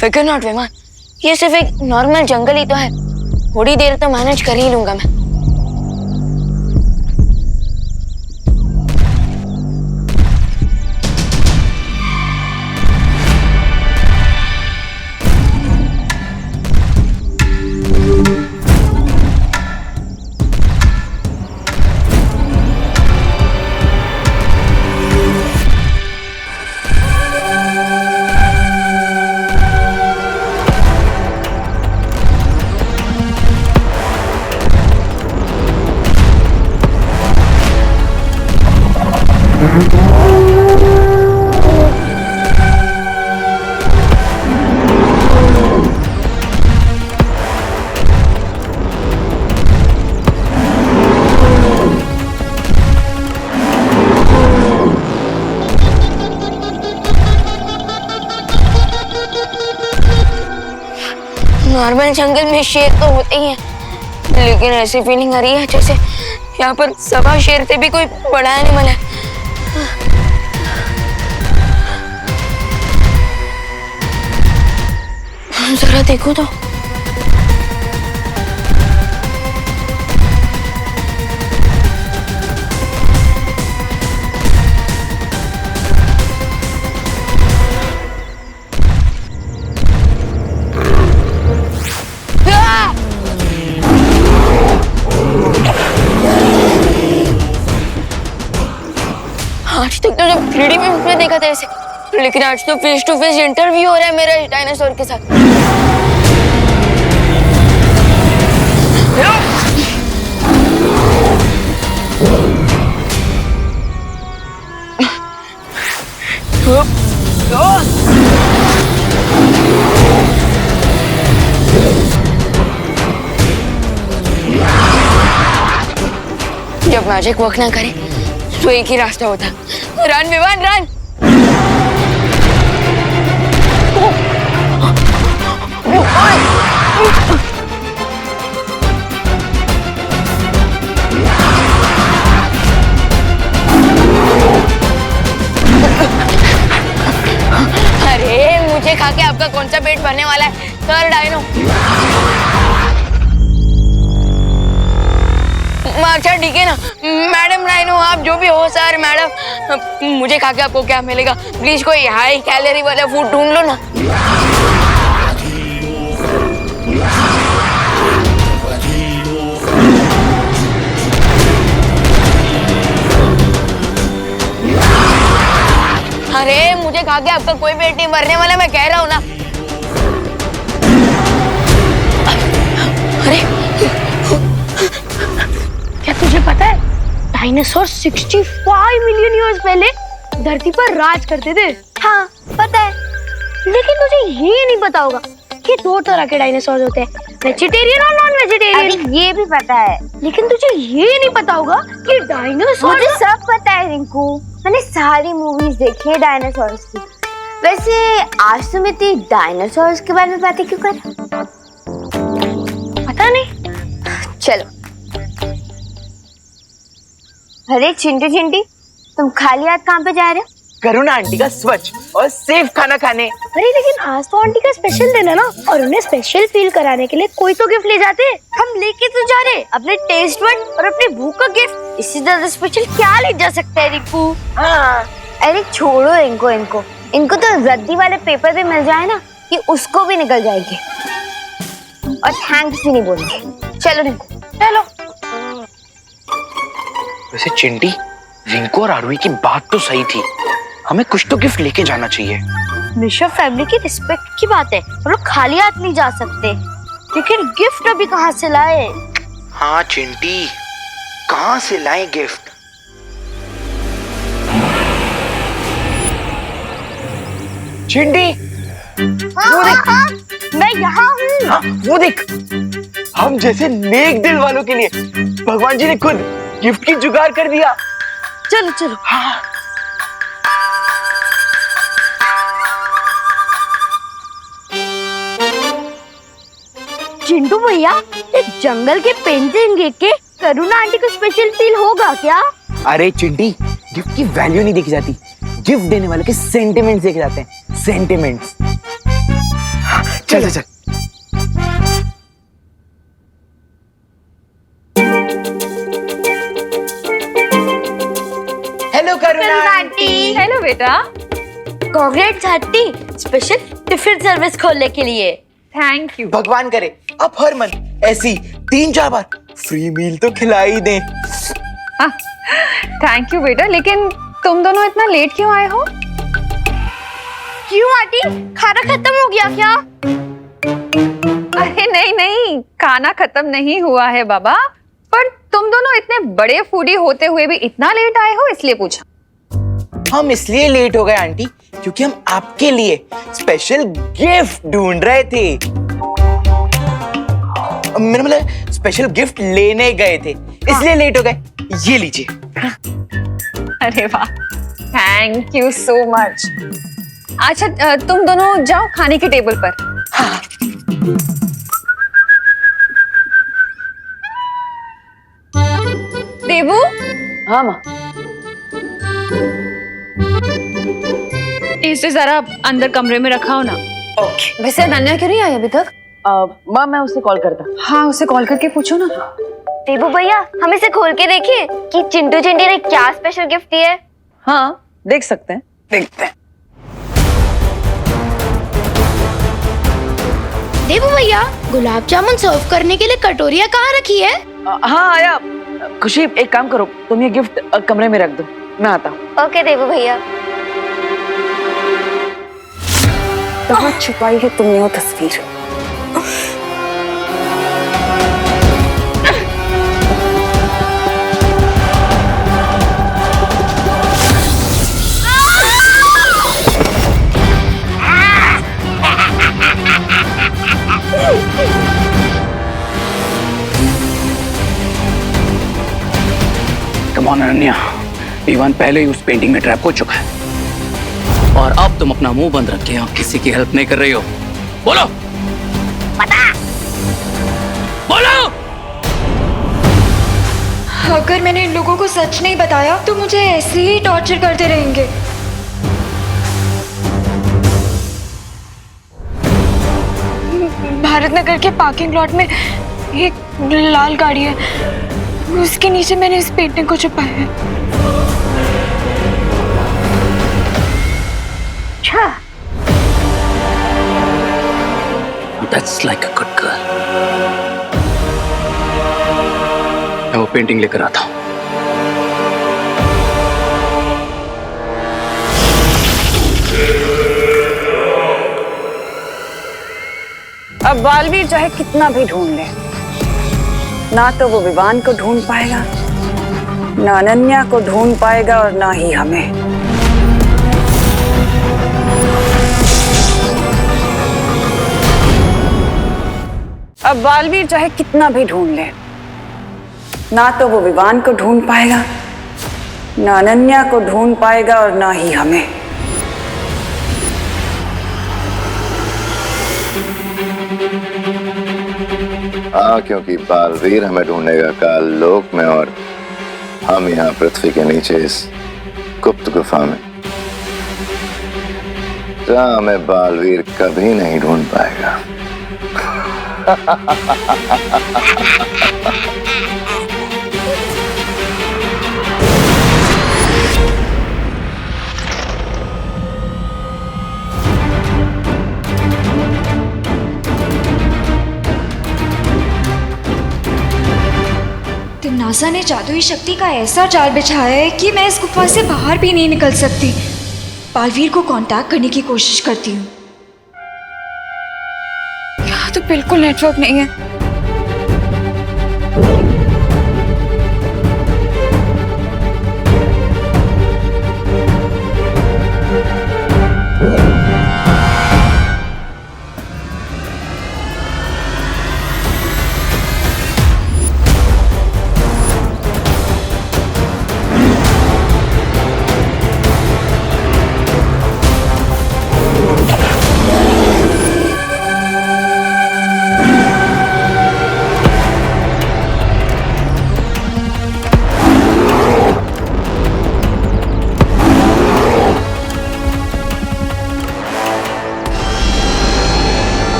S4: फिकर नॉट विमान, ये सिर्फ एक नॉर्मल जंगल ही तो है, थोड़ी देर तो मैनेज कर ही लूंगा मैं। नॉर्मल जंगल में शेर तो होते ही हैं, लेकिन ऐसी फीलिंग आ रही है जैसे यहाँ पर सवा शेर से भी कोई बड़ा एनिमल है। जरा देखो तो। आज तक तो जब 3D में देखा था ऐसे, लेकिन आज तो फेस टू फेस इंटरव्यू हो रहा है मेरा डायनासोर के साथ। जब मैजिक वर्क ना करे तो एक ही रास्ता होता, रन विवान रन। अरे मुझे खा के आपका कौन सा पेट भरने वाला है सर डायनो। अच्छा ठीक है ना मैडम राइनो, आप जो भी हो सर मैडम, मुझे खा के आपको क्या मिलेगा? प्लीज कोई हाई कैलोरी वाला फूड ढूंढ लो ना। अरे मुझे खा के आपका कोई पेट नहीं भरने वाला, मैं कह रहा हूँ ना। अरे
S2: क्या तुझे पता है डायनासोर 65 मिलियन ईयर्स पहले धरती पर राज करते थे? हाँ पता है, लेकिन तुझे ये नहीं पता होगा कि दो तरह के डायनासोर होते हैं, वेजिटेरियन और नॉन वेजिटेरियन। ये भी पता है, लेकिन तुझे ये नहीं पता होगा कि डायनासोर।
S8: मुझे सब पता है रिंकू, मैंने सारी मूवीज देखी है डायनासोर्स की। वैसे आज तुम इतनी डायनासोर्स के बारे में बातें क्यों कर?
S2: पता नहीं।
S8: चलो। अरे चिंटू चिंटी, तुम खाली हाथ कहाँ पे जा रहे हो?
S10: करुणा आंटी का स्वच्छ और सेफ खाना खाने।
S2: अरे लेकिन आज तो आंटी का स्पेशल दिन है ना, और उन्हें स्पेशल फील कराने के लिए कोई तो गिफ्ट ले जाते।
S8: हम लेके तो जा रहे अपने टेस्ट बड और अपनी भूख का गिफ्ट। इससे ज्यादा स्पेशल क्या ले जा सकता है रिंकू? हाँ अरे छोड़ो इनको तो रद्दी वाले पेपर भी मिल जाए ना कि उसको भी निकल जाएगी, और थैंक्स भी नहीं बोलेंगे। चलो रिंकू चलो।
S10: वैसे चिंटी, रिंकू और आरुई की बात तो सही थी, हमें कुछ तो गिफ्ट लेके जाना चाहिए।
S8: मिश्रा फैमिली की रिस्पेक्ट की बात है, हम लोग खाली हाथ नहीं जा सकते, लेकिन गिफ्ट अभी कहाँ से लाए?
S10: हाँ चिंटी, कहाँ से लाए गिफ्ट? चिंटी वो देख,
S8: मैं यहाँ हूँ।
S10: हाँ, वो देख, हम जैसे नेक दिल वालों के लिए भगवान जी ने खुद गिफ्ट की जुगाड़ कर दिया।
S8: चलो चलो।
S10: हाँ।
S8: चिंटू भैया, इस जंगल के पेंटिंग देख के करुणा आंटी को स्पेशल फील होगा क्या?
S10: अरे चिंटी, गिफ्ट की वैल्यू नहीं देखी जाती, गिफ्ट देने वाले के सेंटिमेंट्स देखे जाते हैं, सेंटिमेंट्स। चल चल चल। हेलो करुणा आंटी।
S8: हेलो बेटा। Congrats aunty, special tiffin service खोलने के लिए।
S5: Thank you.
S10: भगवान करे आप हर मंथ ऐसी 3-4 बार फ्री मील तो खिला ही दें।
S5: थैंक यू बेटा, लेकिन तुम दोनों इतना लेट क्यों आए हो?
S8: क्यों आंटी, खाना खत्म हो गया क्या?
S5: अरे नहीं नहीं, खाना खत्म नहीं हुआ है बाबा, पर तुम दोनों इतने बड़े फूडी होते हुए भी इतना लेट आए हो इसलिए पूछा।
S13: हम इसलिए लेट हो गए आंटी क्योंकि हम आपके लिए स्पेशल गिफ्ट ढूंढ रहे थे। मेरा मतलब स्पेशल गिफ्ट लेने गए थे इसलिए लेट हो गए। ये लीजिए।
S8: अरे वाह, थैंक यू सो मच। अच्छा तुम दोनों जाओ खाने के टेबल पर।
S13: हाँ।
S8: देवू।
S1: हाँ माँ।
S8: इसे जरा अंदर कमरे में रखा हो ना।
S13: ओके।
S7: वैसे अनन्या क्यों नहीं आई अभी तक?
S1: माँ मैं उससे कॉल करता।
S8: हाँ उसे कॉल करके पूछो ना।
S2: देबू भैया, हम इसे खोल के देखें कि चिंटू चिंटी ने क्या स्पेशल गिफ्ट दिया है।
S1: हाँ देख सकते हैं।
S13: देखते हैं।
S2: देबू भैया, गुलाब जामुन सर्व करने के लिए कटोरिया कहाँ रखी है?
S1: हाँ आया। खुशी एक काम करो, तुम ये गिफ्ट कमरे में रख दो, मैं आता हूँ।
S2: ओके देबू भैया।
S5: कहाँ छुपाई है तुमने वो तस्वीर?
S11: कम ऑन अनन्या, इवान पहले ही उस पेंटिंग में ट्रैप हो चुका है और अब तुम अपना मुंह बंद रख के यहाँ किसी की हेल्प नहीं कर रही हो। बोलो बोलो।
S8: अगर मैंने इन लोगों को सच नहीं बताया तो मुझे ऐसे ही टॉर्चर करते रहेंगे। भारत नगर के पार्किंग लॉट में एक लाल गाड़ी है, उसके नीचे मैंने इस पेंटिंग को छुपाया है।
S11: That's like a good girl. मैं वो पेंटिंग लेकर आता हूँ।
S5: अब बालवीर चाहे कितना भी ढूंढ ले, ना तो वो विवान को ढूंढ पाएगा, ना अनन्या को ढूंढ पाएगा और ना ही हमें। अब बालवीर चाहे कितना भी ढूंढ ले, ना तो वो विवान को ढूंढ पाएगा, ना अनन्या को ढूंढ पाएगा और ना ही हमें।
S12: हाँ, क्योंकि बालवीर हमें ढूंढेगा काल लोक में और हम यहाँ पृथ्वी के नीचे इस गुप्त गुफा में, जहाँ हमें बालवीर कभी नहीं ढूंढ पाएगा।
S8: तिम्नासा ने जादुई शक्ति का ऐसा जाल बिछाया है कि मैं इस गुफा से बाहर भी नहीं निकल सकती। बालवीर को कांटेक्ट करने की कोशिश करती हूँ। यहाँ तो बिल्कुल नेटवर्क नहीं है।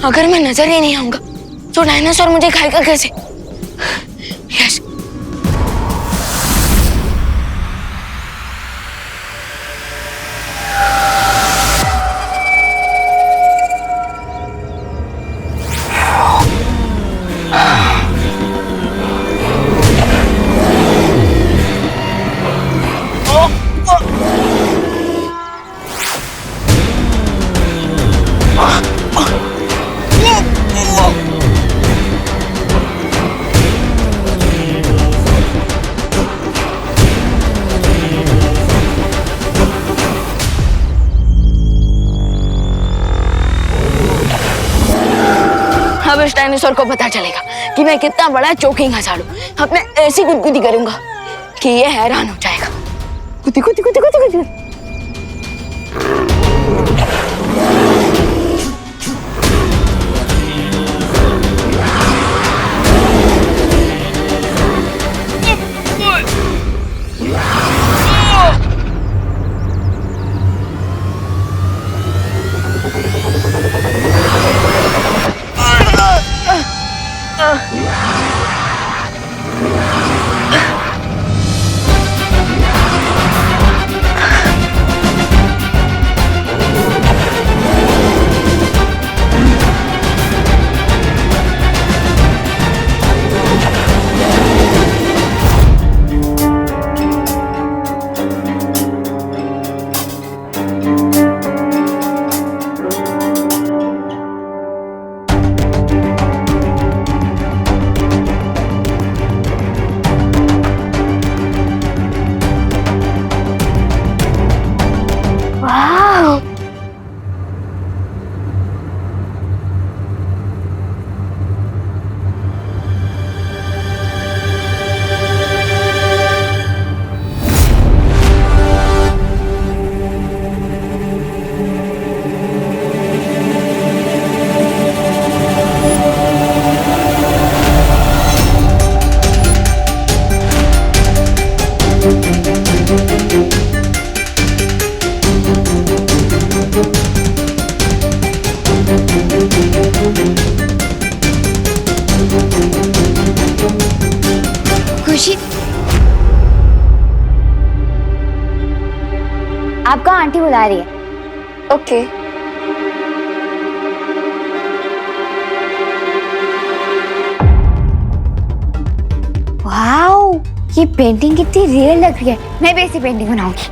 S2: अगर मैं नजर ही नहीं आऊंगा तो डायनासोर मुझे खाएगा कैसे? यस।
S4: अब इस डायनासोर को पता चलेगा कि मैं कितना बड़ा चोकिंग हसाड़ू। अब मैं ऐसी गुदगुदी करूंगा कि ये हैरान हो जाएगा। गुदी गुदी गुदी गुदी गुदी।
S2: वाह, खुशी आपका आंटी बुला रही है।
S8: ओके।
S2: वाओ, ये पेंटिंग कितनी रियल लग रही है। मैं भी ऐसी पेंटिंग बनाऊंगी।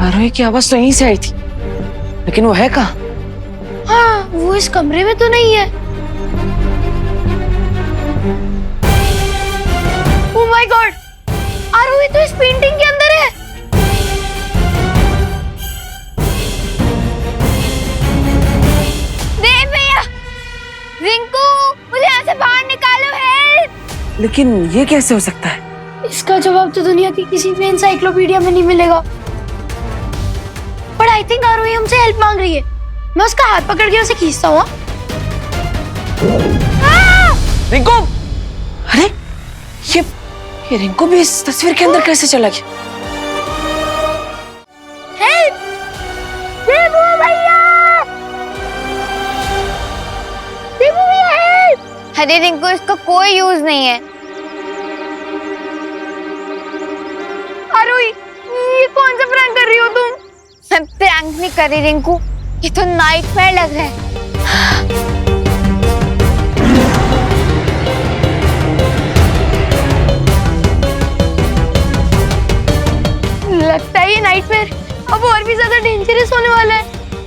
S1: आरोही की आवाज तो यहीं से आई थी, लेकिन वो है कहाँ?
S2: हाँ, वो इस कमरे में तो नहीं है। ओह माय गॉड, आरोही तो इस पेंटिंग के अंदर है। देव भैया, रिंकू, मुझे यहाँ से बाहर निकालो, हेल्प।
S1: लेकिन ये कैसे हो सकता है?
S2: इसका जवाब तो दुनिया की किसी भी एनसाइक्लोपीडिया में नहीं मिलेगा। पर आई थिंक आरोही हमसे हेल्प मांग रही है। मैं उसका हाथ पकड़ के उसे खींचता हूँ।
S1: रिंकू! अरे ये रिंकू भी इस तस्वीर के अंदर कैसे चला गया?
S2: हेल्प! देवू भैया! देवू भैया हेल्प!
S8: अरे रिंकू, इसका कोई यूज नहीं है।
S2: आरोही, ये कौन सा प्रैंक कर रही हो तुम?
S8: मैं प्रैंक नहीं कर रही रिंकू, ये तो नाइटमेयर लग रहा है।
S2: लगता है ये नाइटमेयर अब और भी ज्यादा डेंजरस होने वाला है।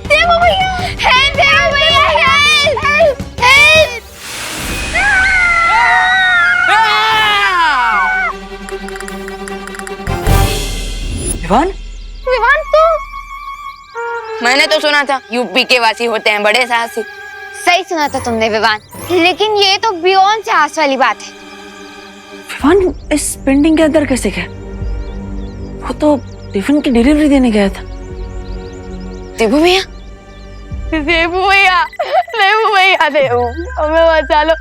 S2: देवू भैया! हेल्प! देवू भैया help! Help! Help!
S1: Vivaan?
S2: Vivaan तुम?
S4: मैंने तो सुना था यूपी के वासी होते हैं बड़े साहसी।
S8: सही सुना था तुमने विवान, लेकिन ये तो बियॉन्ड साहस वाली बात है।
S1: विवान इस पेंटिंग के अंदर कैसे गया? वो तो टिफिन की डिलीवरी देने गया था।
S4: देवू भैया,
S2: देवू भैया, देवू भैया, देवू हमें बचा लो।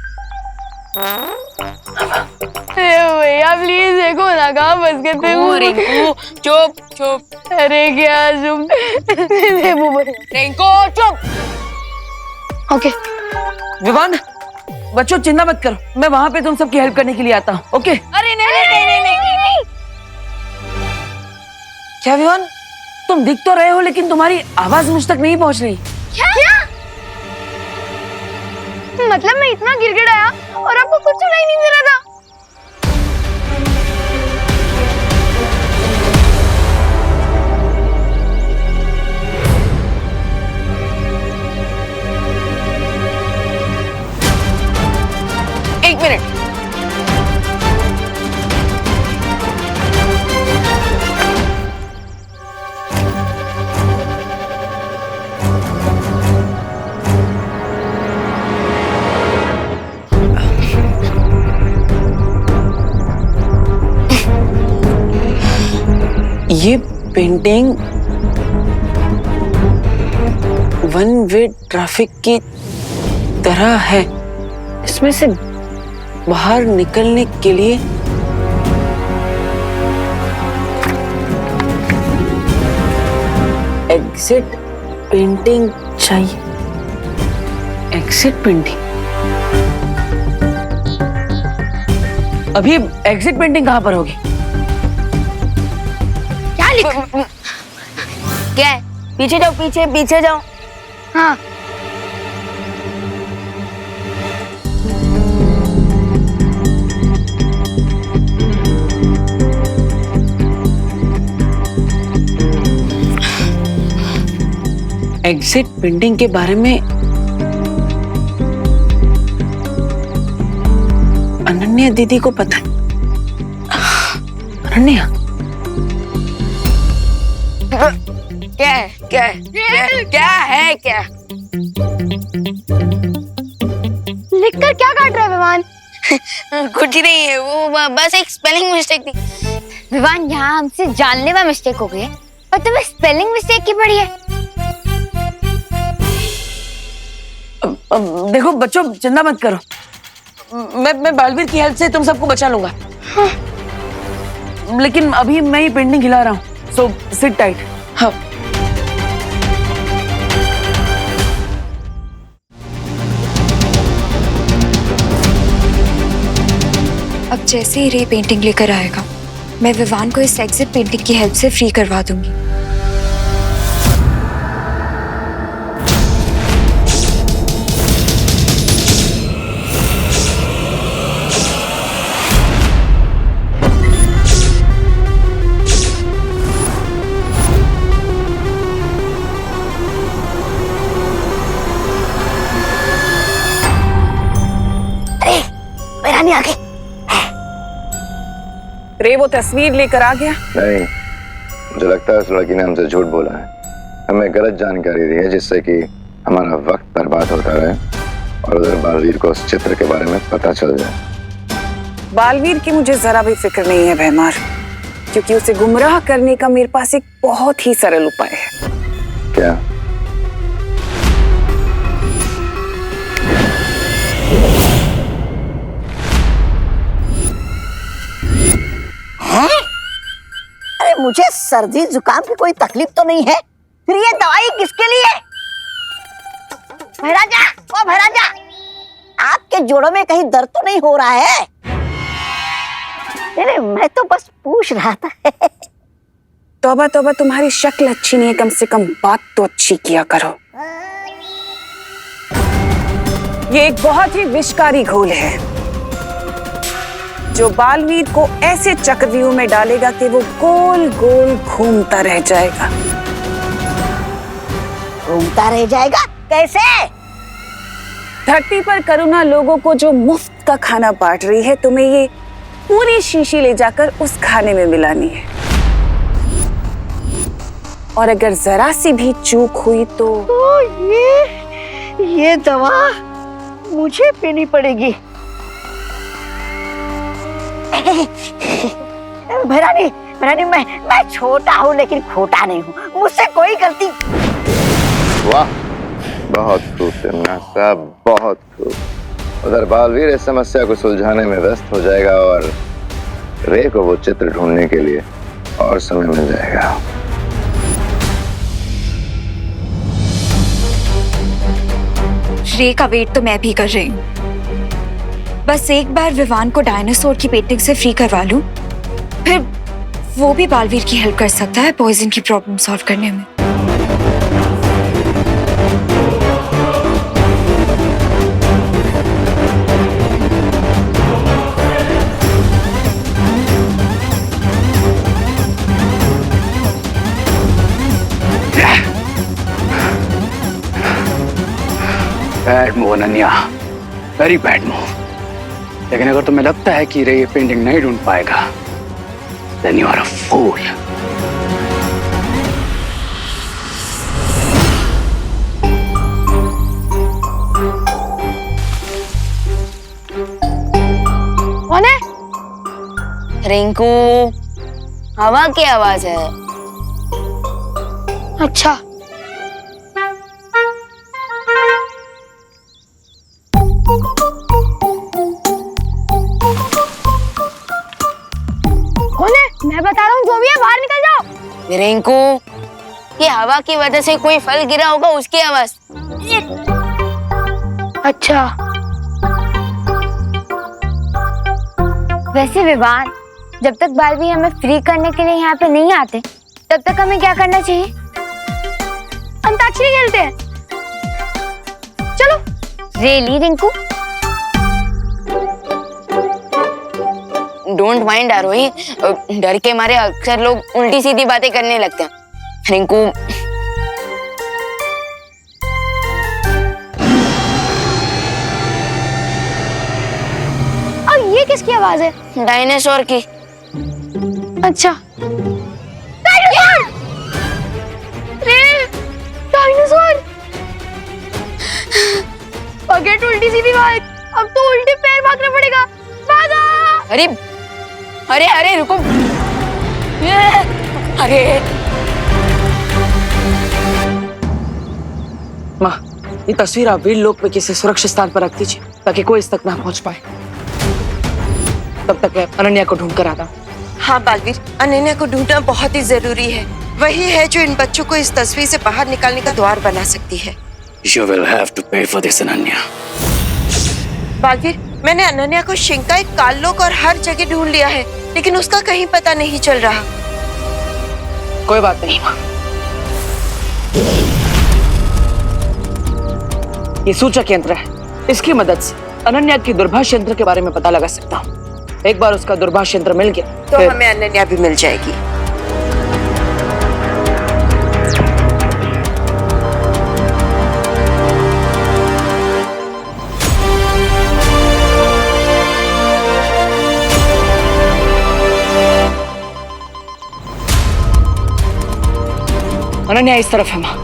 S2: देवू भैया प्लीज देखो ना, कहाँ फंस गए देवू।
S4: रिंकू चुप चुप।
S2: अरे क्या चुप? देवू भैया,
S4: रिंकू चुप।
S2: ओके
S1: विवान, बच्चों चिंता मत करो, मैं वहां पे तुम सबकी हेल्प करने के लिए आता हूँ। ओके?
S4: अरे नहीं।
S1: क्या विवान, तुम दिख तो रहे हो लेकिन तुम्हारी आवाज मुझ तक नहीं पहुंच रही।
S2: क्या? मतलब मैं इतना गिड़गिड़ाया और आपको कुछ सुनाई नहीं दे रहा था?
S4: एक मिनट।
S1: ये पेंटिंग वन वे ट्रैफिक की तरह है। इसमें से बाहर निकलने के लिए एग्जिट पेंटिंग चाहिए। Exit painting? अभी एग्जिट पेंटिंग कहां पर होगी?
S2: क्या लिखा?
S4: क्या है? पीछे जाओ, पीछे पीछे जाओ।
S2: हाँ,
S1: एग्जिट पेंटिंग के बारे में अनन्या दीदी को पता है। अनन्या,
S4: क्या है? क्या है? क्या है? क्या?
S2: लिखकर क्या काट रहा है विवान?
S4: कुछ नहीं है, वो बस एक स्पेलिंग मिस्टेक थी।
S2: विवान, यहाँ हमसे जानलेवा मिस्टेक हो गई है और तुम्हें स्पेलिंग मिस्टेक की पड़ी है।
S1: देखो बच्चों, चिंता मत करो। मैं बालवीर की हेल्प से तुम सबको बचा लूंगा। हाँ। लेकिन अभी मैं ही पेंटिंग हिला रहा हूँ, सो सिट टाइट। हाँ।
S8: अब जैसे ही रे पेंटिंग लेकर आएगा, मैं विवान को इस एग्जिट पेंटिंग की हेल्प से फ्री करवा दूंगी।
S2: आगे
S5: रे वो तस्वीर लेकर आ गया?
S12: नहीं, मुझे लगता है उस लड़की ने हमसे झूठ बोला है, हमें गलत जानकारी दी है जिससे कि हमारा वक्त बर्बाद होता रहे और उधर बालवीर को उस चित्र के बारे में पता चल जाए।
S5: बालवीर की मुझे जरा भी फिक्र नहीं है भैमार, क्योंकि उसे गुमराह करने का मेरे पास एक बहुत ही सरल उपाय है।
S12: क्या?
S9: अरे मुझे सर्दी जुकाम की कोई तकलीफ तो नहीं है, फिर ये दवाई किसके लिए? भैराजा, ओ भैराजा, आपके जोड़ों में कहीं दर्द तो नहीं हो रहा है? नहीं, मैं तो बस पूछ रहा था।
S5: तौबा तौबा, तुम्हारी शक्ल अच्छी नहीं है, कम से कम बात तो अच्छी किया करो। ये एक बहुत ही विषकारी घोल है जो बालवीर को ऐसे चक्रव्यूह में डालेगा कि वो गोल गोल घूमता रह जाएगा।
S9: घूमता रह जाएगा? कैसे?
S5: धरती पर करुणा लोगों को जो मुफ्त का खाना बांट रही है, तुम्हें ये पूरी शीशी ले जाकर उस खाने में मिलानी है, और अगर जरा सी भी चूक हुई तो
S9: ये दवा मुझे पीनी पड़ेगी। भैरानी, मैं छोटा हूँ लेकिन खोटा नहीं हूँ, मुझसे कोई गलती।
S12: वाह, बहुत खूब तिमना साहब, बहुत खूब। उधर बालवीर इस समस्या को सुलझाने में व्यस्त हो जाएगा और रे को वो चित्र ढूंढने के लिए और समय मिल जाएगा।
S8: रे का वेट तो मैं भी कर रही हूँ। बस एक बार विवान को डायनासोर की पेंटिंग से फ्री करवा लूं, फिर वो भी बालवीर की हेल्प कर सकता है पॉइजन की प्रॉब्लम सॉल्व करने में।
S11: Bad move Ananya, very bad move. लेकिन अगर तुम्हें लगता है कि रे ये पेंटिंग नहीं ढूंढ पाएगा, देन यू आर अ फूल।
S4: कौन है? रिंकू, हवा की आवाज है।
S2: अच्छा,
S8: कौन है? मैं बता रहा हूँ, जो भी है बाहर निकल जाओ।
S4: रिंकू, ये हवा की वजह से कोई फल गिरा होगा, उसकी आवाज।
S2: अच्छा।
S8: वैसे विवान, जब तक बालवीर हमें फ्री करने के लिए यहाँ पे नहीं आते, तब तक हमें क्या करना चाहिए? अंताक्षरी खेलते हैं। चलो। रेली रिंकू?
S4: डोंट माइंड आरोही, डर के मारे अक्सर लोग उल्टी सीधी बातें करने लगते हैं। रिंकू,
S8: और ये किसकी आवाज है?
S4: डायनासोर की।
S8: अच्छा। डायनासोर! डायनासोर! फॉरगेट उल्टी सीधी बात, अब तो उल्टे पैर भागना पड़ेगा। भागा!
S4: अरे अरे अरे रुको, अरे
S1: माँ, ये तस्वीर आप वीर लोक में किसी सुरक्षित स्थान पर रख दीजिए ताकि कोई इस तक ना पहुंच पाए। तब तक मैं अनन्या को ढूंढ कर आता हूँ।
S3: हाँ बालवीर, अनन्या को ढूंढना बहुत ही जरूरी है। वही है जो इन बच्चों को इस तस्वीर से बाहर निकालने का द्वार बना सकती है।
S11: You will have to pay for this, Ananya.
S3: Baalveer, मैंने अनन्या को शिंकाई, काल्लोक और हर जगह ढूंढ लिया है, लेकिन उसका कहीं पता नहीं चल रहा।
S1: कोई बात नहीं माँ, ये सूचक यंत्र है, इसकी मदद से अनन्या की दूरभाष यंत्र के बारे में पता लगा सकता हूँ। एक बार उसका दूरभाष यंत्र मिल गया
S3: तो हमें अनन्या भी मिल जाएगी।
S1: अनन्या इस तरफ है माँ।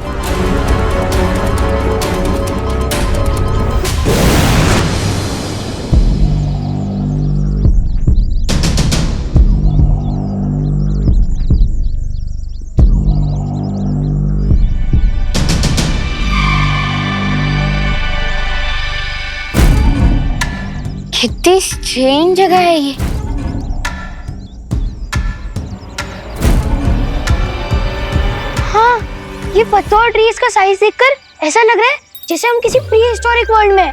S8: कितनी स्ट्रेंज जगह है ये। हाँ, ये पत्तों और ट्रीज का साइज देखकर ऐसा लग रहा है जैसे हम किसी प्री हिस्टोरिक वर्ल्ड में हैं।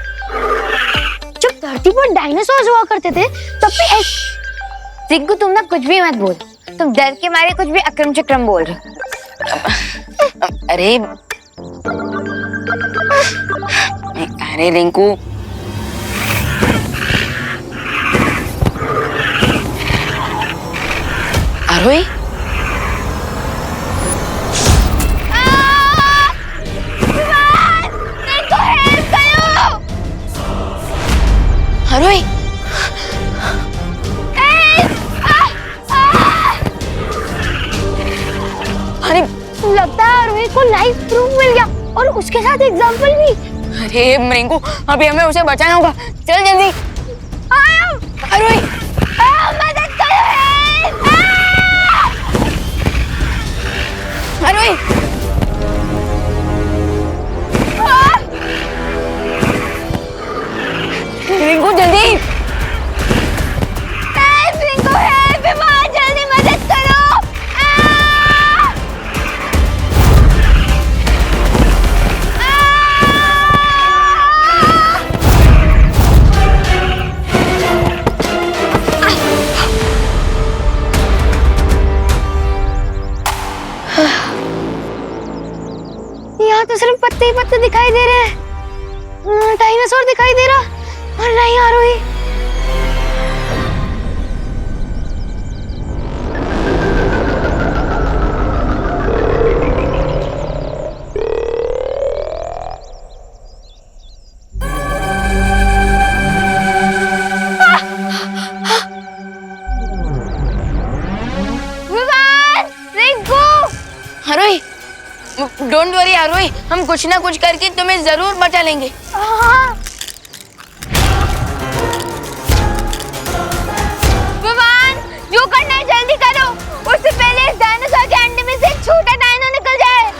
S8: जब धरती पर डायनासोर हुआ करते थे तब भी
S4: रिंकू, तुम ना कुछ भी मत बोल, तुम डर के मारे कुछ भी अक्रम चक्रम बोल रहे। अरे अरे रिंकू, आरोही, आरोही, अरे
S8: लगता है आरोही को लाइव प्रूफ मिल गया और उसके साथ एग्जाम्पल भी।
S4: अरे रिंकू, अभी हमें उसे बचाना होगा, चल जल्दी। आरोही,
S8: मदद करो,
S4: आरोही, रिंकू जल्दी।
S8: रिंकू है बीमार, जल्दी मदद करो। यहाँ तो सिर्फ पत्ते ही पत्ते दिखाई दे रहे हैं, डायनासोर दिखाई दे रहा और नहीं आरोही।
S4: डोंट वरी आरोही, हम कुछ ना कुछ करके तुम्हें जरूर बचा लेंगे।
S8: विवान, जो करना है जल्दी करो, उससे पहले इस डायनासोर के अंडे में से एक छोटा डायनो निकल जाए।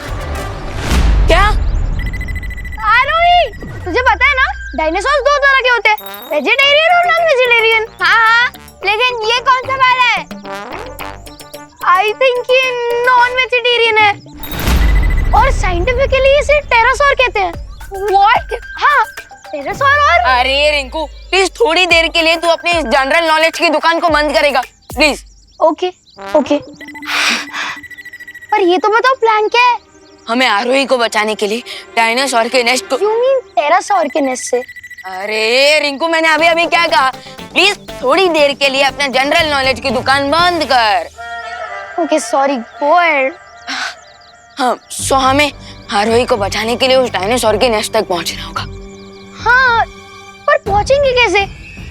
S4: क्या?
S8: आरोही, तुझे पता है ना, डायनासोर दो तरह के होते हैं, वेजिटेरियन और नॉन वेजिटेरियन। हाँ, लेकिन ये कौन सा वाला है? आई थिंक ये नॉन वेजिटेरियन है और साइंटिफिकली इसे टेरासोर कहते हैं। व्हाट? हाँ, टेरासोर। और
S4: अरे रिंकू, प्लीज थोड़ी देर के लिए तू अपनी इस जनरल नॉलेज की दुकान को बंद करेगा, प्लीज।
S2: ओके ओके, पर ये तो बताओ प्लान क्या है?
S4: हमें आरोही को बचाने के लिए डायनासोर के नेस्ट को।
S2: यू मीन टेरासोर के नेस्ट से?
S4: अरे रिंकू, मैंने अभी अभी क्या कहा? प्लीज थोड़ी देर के लिए अपना जनरल नॉलेज की दुकान बंद कर।
S2: Okay sorry, go ahead.
S4: हाँ, सो हमें आरोही को बचाने के लिए उस डायनासोर के नेस्ट तक पहुंचना होगा।
S2: हाँ, पर पहुंचेंगे कैसे?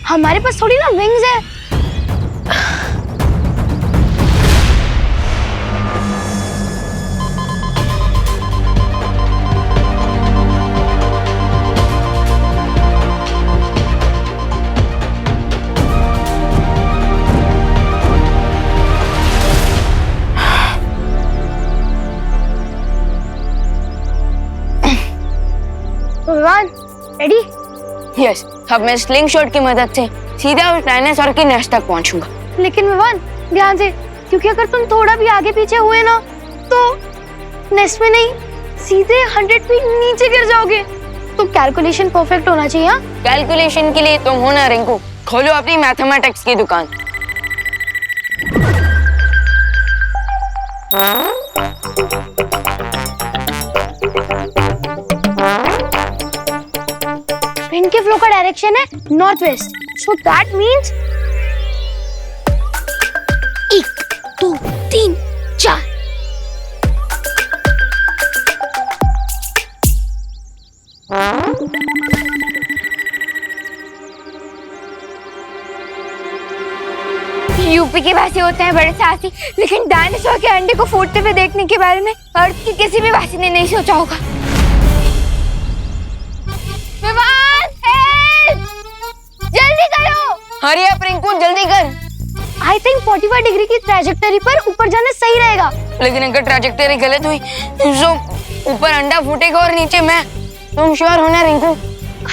S2: हमारे पास थोड़ी ना विंग्स है। विवान, रेडी?
S4: यस, अब मैं स्लिंग शॉट की मदद से सीधा उस डायनासोर के नेस्ट तक पहुंचूंगा।
S2: लेकिन विवान, ध्यान से, क्योंकि अगर तुम थोड़ा भी आगे पीछे हुए ना तो नेस्ट में नहीं, सीधे 100 फीट नीचे गिर जाओगे। तो कैलकुलेशन परफेक्ट होना चाहिए। हाँ,
S4: कैलकुलेशन के लिए तुम हो ना रिंकू, खोलो अपनी मैथमेटिक्स की दुकान।
S2: विंड के फ्लो का डायरेक्शन है north west, so that means 1 2 3 4।
S8: UP के वासी होते हैं बड़े साहसी, लेकिन डायनासोर के अंडे को फूटते हुए देखने के बारे में अर्थ की किसी भी वासी ने नहीं सोचा होगा। विवान, हेल्प! जल्दी करो!
S4: हरी अप रिंकू, जल्दी कर।
S2: आई थिंक 45 डिग्री की ट्रैजेक्टरी पर ऊपर जाना सही रहेगा।
S4: लेकिन अगर ट्रैजेक्टरी गलत हुई तो ऊपर अंडा फूटेगा और नीचे मैं। तुम श्योर हो ना रिंकू?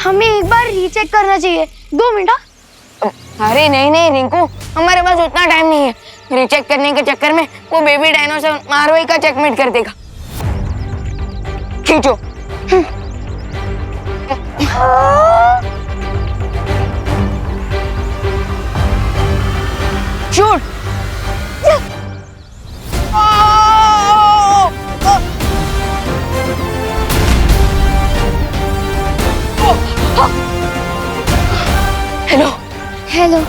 S2: हमें एक बार रीचेक करना चाहिए। 2 मिनट।
S4: अरे नहीं नहीं रिंकू, हमारे पास उतना टाइम नहीं है। रीचेक करने के चक्कर में वो बेबी डायनासोर आरोही का चेकमेट कर देगा। खींचो। शूट। Hello
S2: hello.